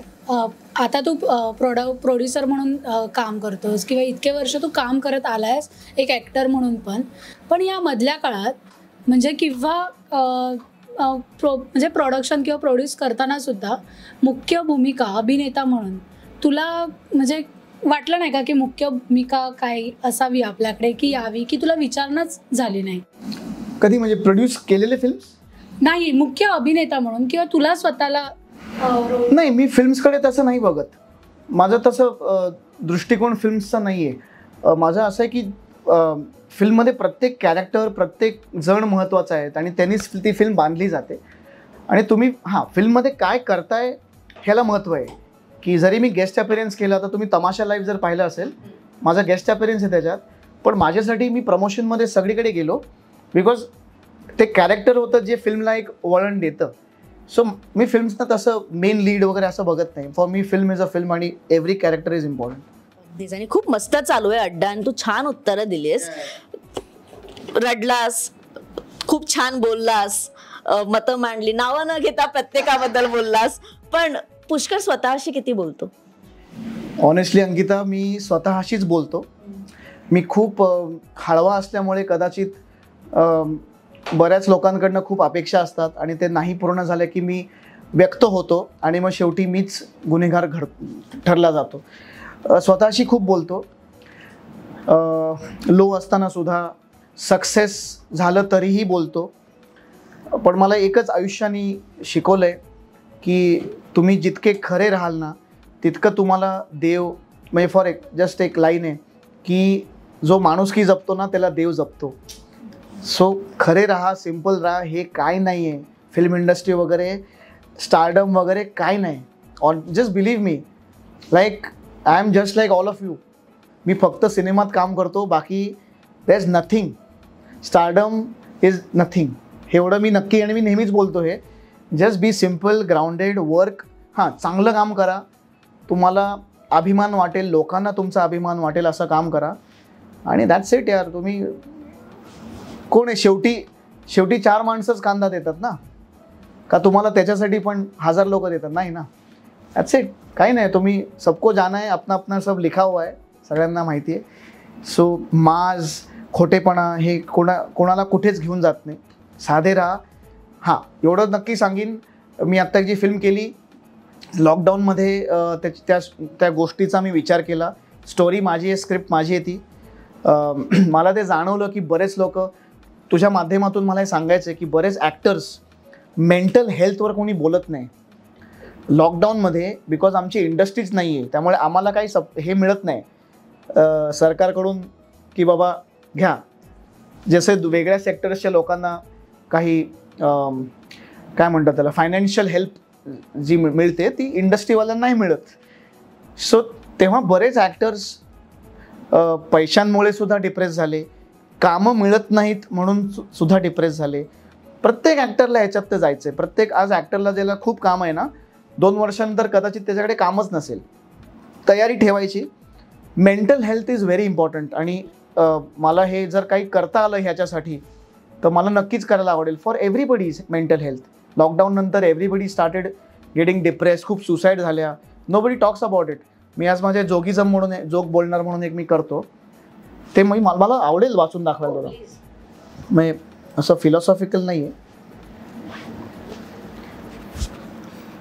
Speaker 4: आता तू प्रोड्युसर म्हणून काम करतोस किंवा इतके वर्ष तू काम करत आलायस एक ॲक्टर म्हणून, पण या मधल्या काळात म्हणजे किंवा म्हणजे प्रोडक्शन किंवा प्रोड्यूस करताना सुद्धा मुख्य भूमिका अभिनेता म्हणून तुला म्हणजे वाटलं नाही का की मुख्य भूमिका काय असावी आपल्याकडे, की यावी, की तुला विचारणाच झाली नाही
Speaker 1: कधी? म्हणजे प्रोड्यूस केलेले फिल्म्स
Speaker 4: नाही, मुख्य अभिनेता म्हणून किंवा तुला स्वतःला
Speaker 1: नाही. मी फिल्म्सकडे तसं नाही बघत. माझं तसं दृष्टिकोन फिल्म्सचा नाही आहे. माझं असं आहे की फिल्ममध्ये प्रत्येक कॅरेक्टर, प्रत्येक जण महत्त्वाचा आहे आणि त्यांनीच ती फिल्म बांधली जाते. आणि तुम्ही फिल्ममध्ये काय करताय ह्याला महत्त्व आहे. की जरी मी गेस्ट अपीअरन्स केला, तर तुम्ही तमाशा लाईव्ह जर पाहिलं असेल, माझा गेस्ट अपीअरन्स आहे त्याच्यात, पण माझ्यासाठी मी प्रमोशनमध्ये सगळीकडे गेलो बिकॉज ते कॅरेक्टर होतं जे फिल्मला एक वळण देतं. सो मी फिल्म्सना तसं मेन लीड वगैरे असं बघत नाही. For me film is a film आणि एव्हरी कॅरेक्टर इज इम्पॉर्टंट.
Speaker 2: आणि खूप मस्त चालू आहे अड्डा, आणि तू छान उत्तरं दिलीस, रडलास, खूप छान बोललास, मतं मांडली, नावं न घेता प्रत्येकाबद्दल बोललास. पण पुष्कर स्वतःशी किती बोलतो?
Speaker 1: ऑनेस्टली अंकिता, मी स्वतःशीच बोलतो. मी खूप हळवा असल्यामुळे कदाचित बऱ्याच लोकांकडनं खूप अपेक्षा असतात आणि ते नाही पूर्ण झाले की मी व्यक्त होतो आणि मग शेवटी मीच गुन्हेगार ठरला जातो. स्वतःशी खूप बोलतो. लो असताना सुद्धा, सक्सेस झालं तरीही बोलतो. पण मला एकच आयुष्याने शिकवलं आहे की तुम्ही जितके खरे राहाल ना, तितकं तुम्हाला देव, म्हणजे फॉर जस्ट एक लाईन आहे की जो माणुसकी जपतो ना त्याला देव जपतो. सो खरे राहा, सिम्पल राहा. हे काय नाही आहे फिल्म इंडस्ट्री वगैरे, स्टारडम वगैरे काय नाही. On just believe me, like I am just like all of you. मी फक्त सिनेमात काम करतो, बाकी there is nothing. Stardom is nothing. हे एवढं मी नक्की, आणि मी नेहमीच बोलतो हे, just be simple, grounded, work. हां, चांगलं काम करा, तुम्हाला अभिमान वाटेल, लोकांना तुमचा अभिमान वाटेल असं काम करा, आणि दॅट्स इट यार. तुम्ही कोण आहे? शेवटी 4 माणसंच कांदा देतात ना, का तुम्हाला त्याच्यासाठी पण 1000 लोक देतात? नाही ना. That's it. काही नाही, तुम्ही सबको जाना है, अपना अपना सब लिखा हुआ है, सगळ्यांना माहिती आहे. सो माज खोटेपणा हे कोणाला कुठेच घेऊन जात नाही. साधे राहा. हां, एवढं नक्की सांगीन, मी आत्ता जी फिल्म केली लॉकडाऊनमध्ये, त्या गोष्टीचा मी विचार केला. स्टोरी माझी आहे, स्क्रिप्ट माझी आहे ती. मला ते जाणवलं की बरेच लोक, तुझ्या माध्यमातून मला हे सांगायचं आहे की बरेच ॲक्टर्स मेंटल हेल्थवर कोणी बोलत नाही लॉकडाऊनमध्ये, बिकॉज आमची इंडस्ट्रीच नाही आहे. त्यामुळे आम्हाला काही हे मिळत नाही सरकारकडून की बाबा घ्या. जसे वेगळ्या सेक्टर्सच्या लोकांना काही काय म्हणतात त्याला, फायनान्शियल हेल्प जी मिळते ती इंडस्ट्रीवाल्यांना नाही मिळत. सो तेव्हा बरेच ॲक्टर्स पैशांमुळे सुद्धा डिप्रेस झाले, कामं मिळत नाहीत म्हणून सुद्धा डिप्रेस झाले. प्रत्येक ॲक्टरला ह्याच्यात ते जायचं आहे. प्रत्येक आज ॲक्टरला ज्याला खूप काम आहे ना, 2 वर्षांनंतर कदाचित त्याच्याकडे कामच नसेल. तयारी ठेवायची. Mental health is very important. आणि मला हे जर काही करता आलं ह्याच्यासाठी तर मला नक्कीच करायला आवडेल. For everybody is mental health. लॉकडाऊननंतर एव्हरीबडी स्टार्टेड गेटिंग डिप्रेस. खूप सुसाईड झाल्या. Nobody talks about it. मी आज माझे जोगिझम म्हणून, जोक बोलणार म्हणून एक मी करतो, ते मला आवडेल वाचून दाखवायला तुला. मी असं फिलॉसॉफिकल नाही आहे,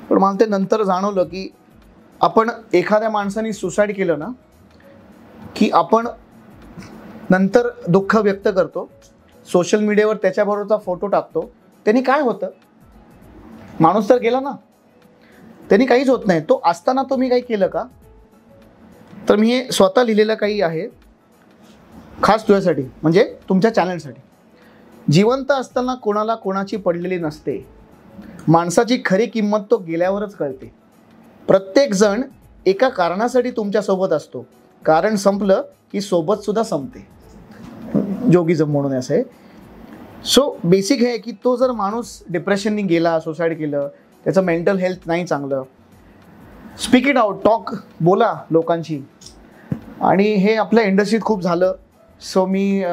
Speaker 1: पण मला ते नंतर जाणवलं की आपण एखाद्या माणसाने सुसाईड केलं ना की आपण नंतर दुःख व्यक्त करतो, सोशल मीडियावर त्याच्याबरोबरचा फोटो टाकतो. त्यांनी काय होतं, माणूस तर गेला ना, त्यांनी काहीच होत नाही. तो असताना तुम्ही काही केलं का? तर मी हे स्वतः लिहिलेलं काही आहे खास तुझ्यासाठी, म्हणजे तुमच्या चॅनलसाठी. जिवंत असताना कोणाला कोणाची पडलेली नसते. माणसाची खरी किंमत तो गेल्यावरच कळते. प्रत्येकजण एका कारणासाठी तुमच्यासोबत असतो. कारण संपलं की सोबतसुद्धा संपते. जोगिझम म्हणून असं आहे. सो बेसिक हे आहे की तो जर माणूस डिप्रेशननी गेला, सुसाईड केलं, त्याचं मेंटल हेल्थ नाही चांगलं, स्पीक इट आउट, टॉक, बोला लोकांशी. आणि हे आपल्या इंडस्ट्रीत खूप झालं. सो मी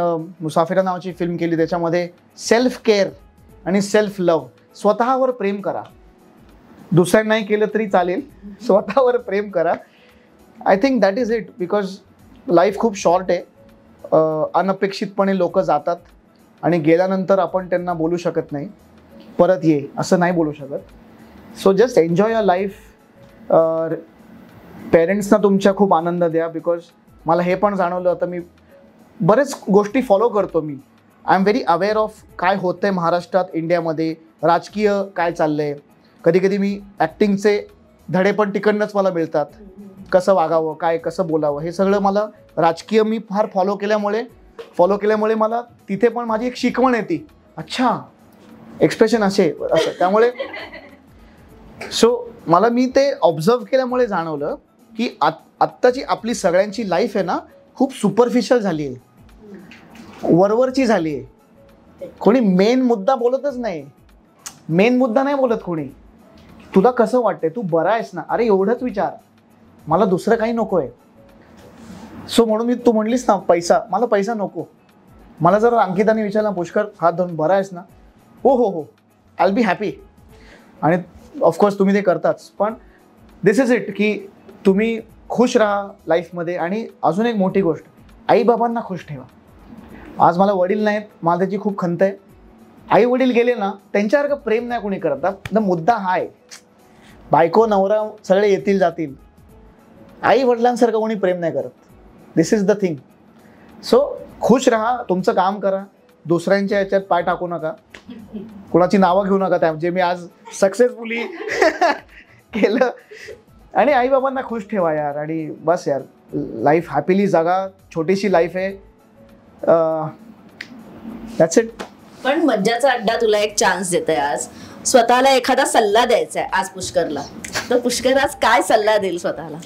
Speaker 1: मुसाफिरा नावाची फिल्म केली, त्याच्यामध्ये सेल्फ केअर आणि सेल्फ लव्ह, स्वतःवर प्रेम करा. दुसऱ्या नाही केलं तरी चालेल, स्वतःवर प्रेम करा. I think that is it. Because life खूप शॉर्ट आहे. अनपेक्षितपणे लोक जातात आणि गेल्यानंतर आपण त्यांना बोलू शकत नाही परत ये, असं नाही बोलू शकत. So just enjoy your life. पेरेंट्सना तुमच्या खूप आनंद द्या. बिकॉज मला हे पण जाणवलं, आता मी बरेच गोष्टी फॉलो करतो. मी I am very aware of काय होतं आहे महाराष्ट्रात, इंडियामध्ये, राजकीय काय चाललं आहे. कधी कधी मी ॲक्टिंगचे धडे पण तिकडनंच मला मिळतात. कसं वागावं, काय कसं बोलावं, हे सगळं मला राजकीय मी फार फॉलो केल्यामुळे मला तिथे पण माझी एक शिकवण येते. अच्छा, एक्सप्रेशन असं. त्यामुळे सो मला मी ते ऑब्झर्व केल्यामुळे जाणवलं की आत्ताची आपली सगळ्यांची लाईफ आहे ना, खूप सुपरफिशियल झाली आहे, वरवरची झाली आहे. कोणी मेन मुद्दा बोलतच नाही. मेन मुद्दा नाही बोलत कोणी. तुला कसं वाटतंय, तू बरा आहेस ना, अरे एवढंच विचार, मला दुसरं काही नको आहे. सो म्हणून तू म्हणलीस ना पैसा, मला पैसा नको. मला जर अंकिताने विचारलं, पुष्कर हात धरून बरा आहेस ना, हो हो हो, आय विल बी हॅपी. आणि ऑफकोर्स तुम्ही ते करताच. पण दिस इज इट की तुम्ही खुश राहा लाईफमध्ये. आणि अजून एक मोठी गोष्ट, आईबाबांना खुश ठेवा. आज मला वडील नाहीत, मला त्याची खूप खंत आहे. आई वडील गेले ना, त्यांच्यासारखं प्रेम नाही कोणी करतात. मुद्दा हा आहे, बायको नवरा सगळे येतील जातील, आई वडिलांसारखं कोणी प्रेम नाही करत. दिस इज द थिंग. सो खुश राहा, तुमचं काम करा, दुसऱ्यांच्या याच्यात पाय टाकू नका, कोणाची नावं घेऊ नका. त्या जे मी आज सक्सेसफुली केलं. आणि आईबाबांना खुश ठेवा यार. आणि बस यार, लाईफ हॅपीली जगा. छोटीशी लाईफ आहे. That's it.
Speaker 2: पण मज्जाचा अड्डा तुला एक चान्स देतोय आज. स्वतःला एखादा सल्ला द्यायचा आहे आज पुष्करला, तर पुष्कर आज काय सल्ला देईल स्वतःला?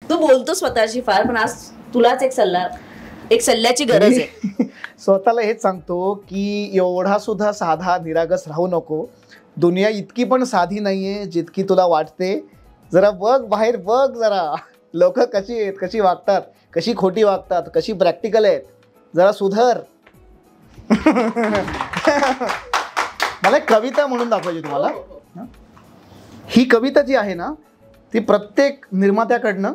Speaker 2: तू बोलतो स्वतःशी फार, पण आज तुलाच एक सल्ल्याची गरज आहे.
Speaker 1: स्वतःला हेच सांगतो की एवढा सुद्धा साधा निरागस राहू नको. दुनिया इतकी पण साधी नाहीये जितकी तुला वाटते. जरा बघ बाहेर, बघ जरा लोक कशी आहेत, कशी वागतात, कशी खोटी वागतात, कशी प्रॅक्टिकल आहेत. जरा सुधर. मला एक कविता म्हणून दाखवायची तुम्हाला. ही कविता जी आहे ना ती प्रत्येक निर्मात्याकडनं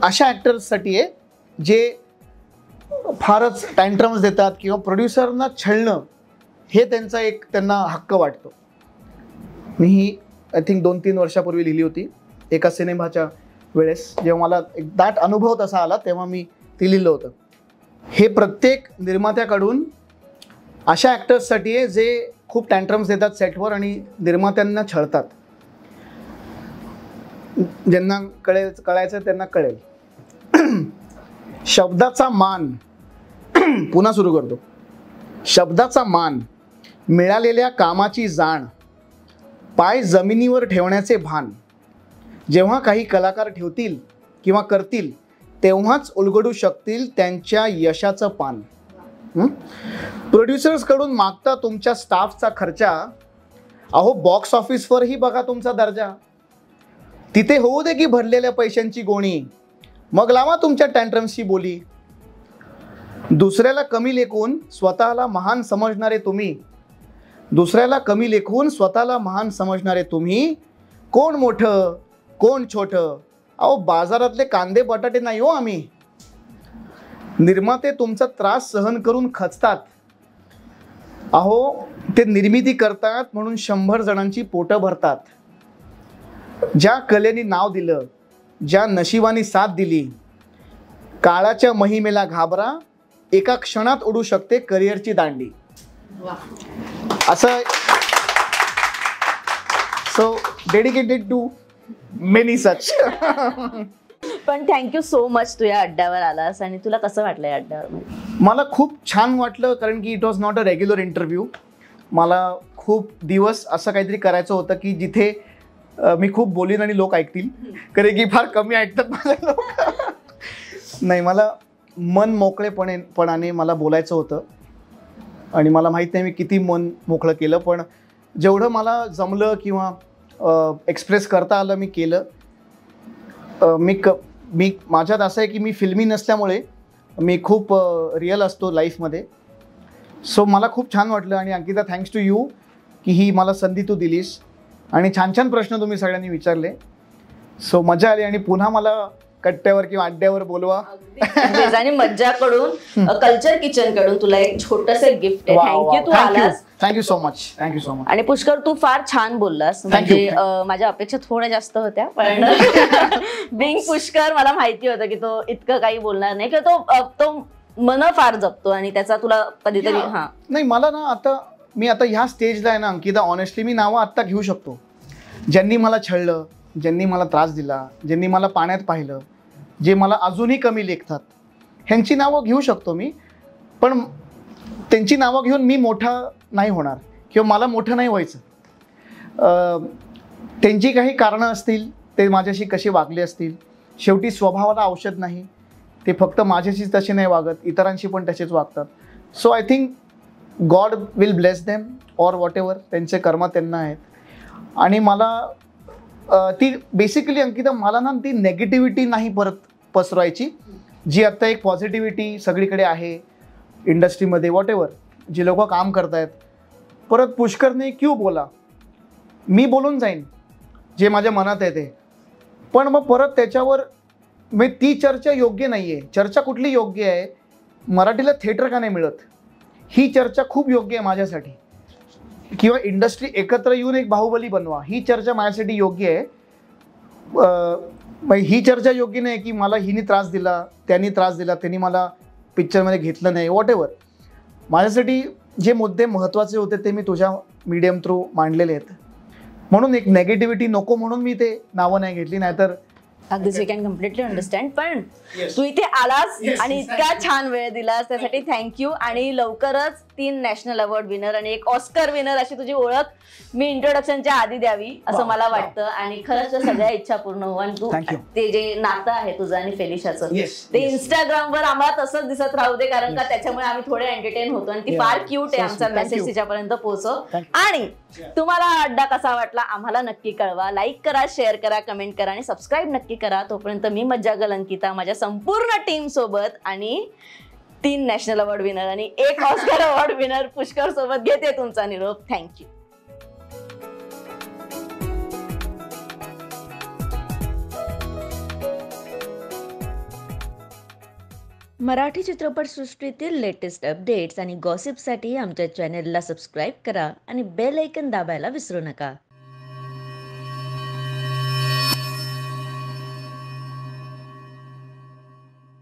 Speaker 1: अशा ॲक्टर्ससाठी आहे जे फारच टँट्रम्स देतात किंवा प्रोड्युसरना छळणं हे त्यांचा एक त्यांना हक्क वाटतो. मी ही आय थिंक 2-3 वर्षापूर्वी लिहिली होती एका सिनेमाच्या वेळेस. जेव्हा मला एक दाट अनुभव तसा आला तेव्हा मी ती लिहिलं होतं. हे प्रत्येक निर्मात्याकडून अशा ॲक्टर्ससाठी आहे जे खूप टँट्रम्स देतात सेटवर आणि निर्मात्यांना छळतात. ज्यांना कळायचं त्यांना कळेल. शब्दाचा मान, पुन्हा सुरू करतो. शब्दाचा मान, मिळालेल्या कामाची जाण, पाय जमिनीवर ठेवण्याचे भान, जेव्हा काही कलाकार ठेवतील किंवा करतील तेव्हाच उलगडू शकतील त्यांच्या यशाचं पान. प्रोड्युसर्सकडून मागता तुमच्या स्टाफचा खर्चा, अहो बॉक्स ऑफिसवरही बघा तुमचा दर्जा. तिथे होऊ दे की भरलेल्या पैशांची गोणी, मग लावा तुमच्या टँट्रम्सची बोली. दुसऱ्याला कमी लेखून स्वतःला महान समजणारे तुम्ही, दुसऱ्याला कमी लेखून स्वतःला महान समजणारे तुम्ही, कोण मोठं कोण छोटं, अहो बाजारातले कांदे बटाटे नाही हो आम्ही. निर्माते तुमचा त्रास सहन करून खचतात, अहो ते निर्मिती करतात म्हणून 100 जणांची पोटं भरतात. ज्या कलेनी नाव दिलं, ज्या नशिबानी साथ दिली, काळाच्या महिमेला घाबरा, एका क्षणात उडू शकते करिअरची दांडी. असं so dedicated to many such.
Speaker 2: पण थँक्यू सो मच तू या अड्ड्यावर आलास. आणि तुला कसं वाटलं या अड्ड्यावर?
Speaker 1: मला खूप छान वाटलं कारण की it was not a regular interview. मला खूप दिवस असं काहीतरी करायचं होतं की जिथे मी खूप बोलीन आणि लोक ऐकतील, कारण की फार कमी ऐकतात माझे लोक. नाही, मला मन मोकळेपणाने मला बोलायचं होतं आणि मला माहीत नाही मी किती मन मोकळं केलं, पण जेवढं मला जमलं किंवा एक्सप्रेस करता आलं मी केलं. मी माझ्यात असं आहे की मी फिल्मी नसल्यामुळे मी खूप रिअल असतो लाईफमध्ये. सो मला खूप छान वाटलं. आणि अंकिता, थँक्स टू यू की ही मला संधी तू दिलीस आणि छान छान प्रश्न तुम्ही सगळ्यांनी विचारले. सो मजा आली आणि पुन्हा मला कट्ट्यावर किंवा अड्ड्यावर बोलवा.
Speaker 2: आणि मज्जाकडून कल्चर किचन कडून तुला एक छोटंसं गिफ्ट आहे. थँक्यू तू आलास.
Speaker 1: Thank you so much. Thank you so much.
Speaker 2: आणि पुष्कर तू फार छान बोललास. म्हणजे माझ्या अपेक्षा थोड्या जास्त होत्या, पण बिंग पुष्कर मला माहिती होतं की तो इतकं काही बोलणार नाही किंवा तो मन फार जपतो आणि त्याचा तुला कधीतरी
Speaker 1: नाही. मला ना मी आता ह्या स्टेजला आहे ना अंकिता, ऑनेस्टली मी नावं आत्ता घेऊ शकतो. ज्यांनी मला छळलं, ज्यांनी मला त्रास दिला, ज्यांनी मला पाण्यात पाहिलं, जे मला अजूनही कमी लेखतात, ह्यांची नावं घेऊ शकतो मी. पण त्यांची नावं घेऊन मी मोठा नाही होणार किंवा मला मोठं नाही व्हायचं. त्यांची काही कारणं असतील, ते माझ्याशी कसे वागले असतील. शेवटी स्वभावाला औषध नाही, ते फक्त माझ्याशीच तसे नाही वागत, इतरांशी पण तसेच वागतात. So I think God will bless them or what ever, त्यांचे कर्म त्यांना आहेत. आणि मला ती बेसिकली अंकिता, मला ना ती नेगेटिव्हिटी नाही परत पसरवायची, जी आत्ता एक पॉझिटिव्हिटी सगळीकडे आहे इंडस्ट्रीमध्ये, वॉट एव्हर जे लोक काम करत आहेत. परत पुष्करने क्यू बोला, मी बोलून जाईन जे माझ्या मनात आहे ते, पण मग परत त्याच्यावर ती चर्चा योग्य नाही आहे. चर्चा कुठली योग्य आहे? मराठीला थिएटर का नाही मिळत, ही चर्चा खूप योग्य आहे माझ्यासाठी. किंवा इंडस्ट्री एकत्र येऊन एक बाहुबली बनवा, ही चर्चा माझ्यासाठी योग्य आहे. ही चर्चा योग्य नाही की मला हिने त्रास दिला, त्यांनी त्रास दिला, त्यांनी मला पिक्चरमध्ये घेतलं नाही, वॉट एव्हर. माझ्यासाठी जे मुद्दे महत्त्वाचे होते ते मी तुझ्या मीडियम थ्रू मांडलेले आहेत. म्हणून एक नेगेटिव्हिटी नको म्हणून मी ते नावं नाही घेतली, नाहीतर
Speaker 2: अगदीच वी कॅन कम्प्लिटली अंडरस्टँड. पण तू इथे आलास आणि इतका छान वेळ दिलास त्यासाठी थँक्यू. आणि लवकरच 3 नॅशनल अवॉर्ड विनर आणि एक ऑस्कर विनर अशी तुझी ओळख मी इंट्रोडक्शनच्या आधी द्यावी असं मला वाटतं. आणि खरंच सगळ्या इच्छा पूर्ण हो. आणि तू ते जे नातं आहे तुझं आणि फेलिशाचं ते इंस्टाग्रामवर आम्हाला तसंच दिसत राहू दे, कारण का त्याच्यामुळे आम्ही थोडे एंटरटेन होतो आणि ती फार क्यूट आहे. आमचा मेसेज तिच्यापर्यंत पोहोचव. आणि तुम्हाला हा अड्डा कसा वाटला आम्हाला नक्की कळवा. लाईक करा, शेअर करा, कमेंट करा आणि सबस्क्राईब नक्की करा. तोपर्यंत मी मज्जा अंकिता माझ्या संपूर्ण टीम सोबत आणि 3 नॅशनल अवॉर्ड विनर आणि 1 ऑस्कर अवॉर्ड विनर पुष्कर सोबत घेते तुमचा निरोप. थँक्यू. मराठी चित्रपटसृष्टीतील लेटेस्ट अपडेट्स आणि गॉसिपसाठी आमच्या चॅनेलला सबस्क्राईब करा आणि बेल ऐकन दाबायला विसरू नका.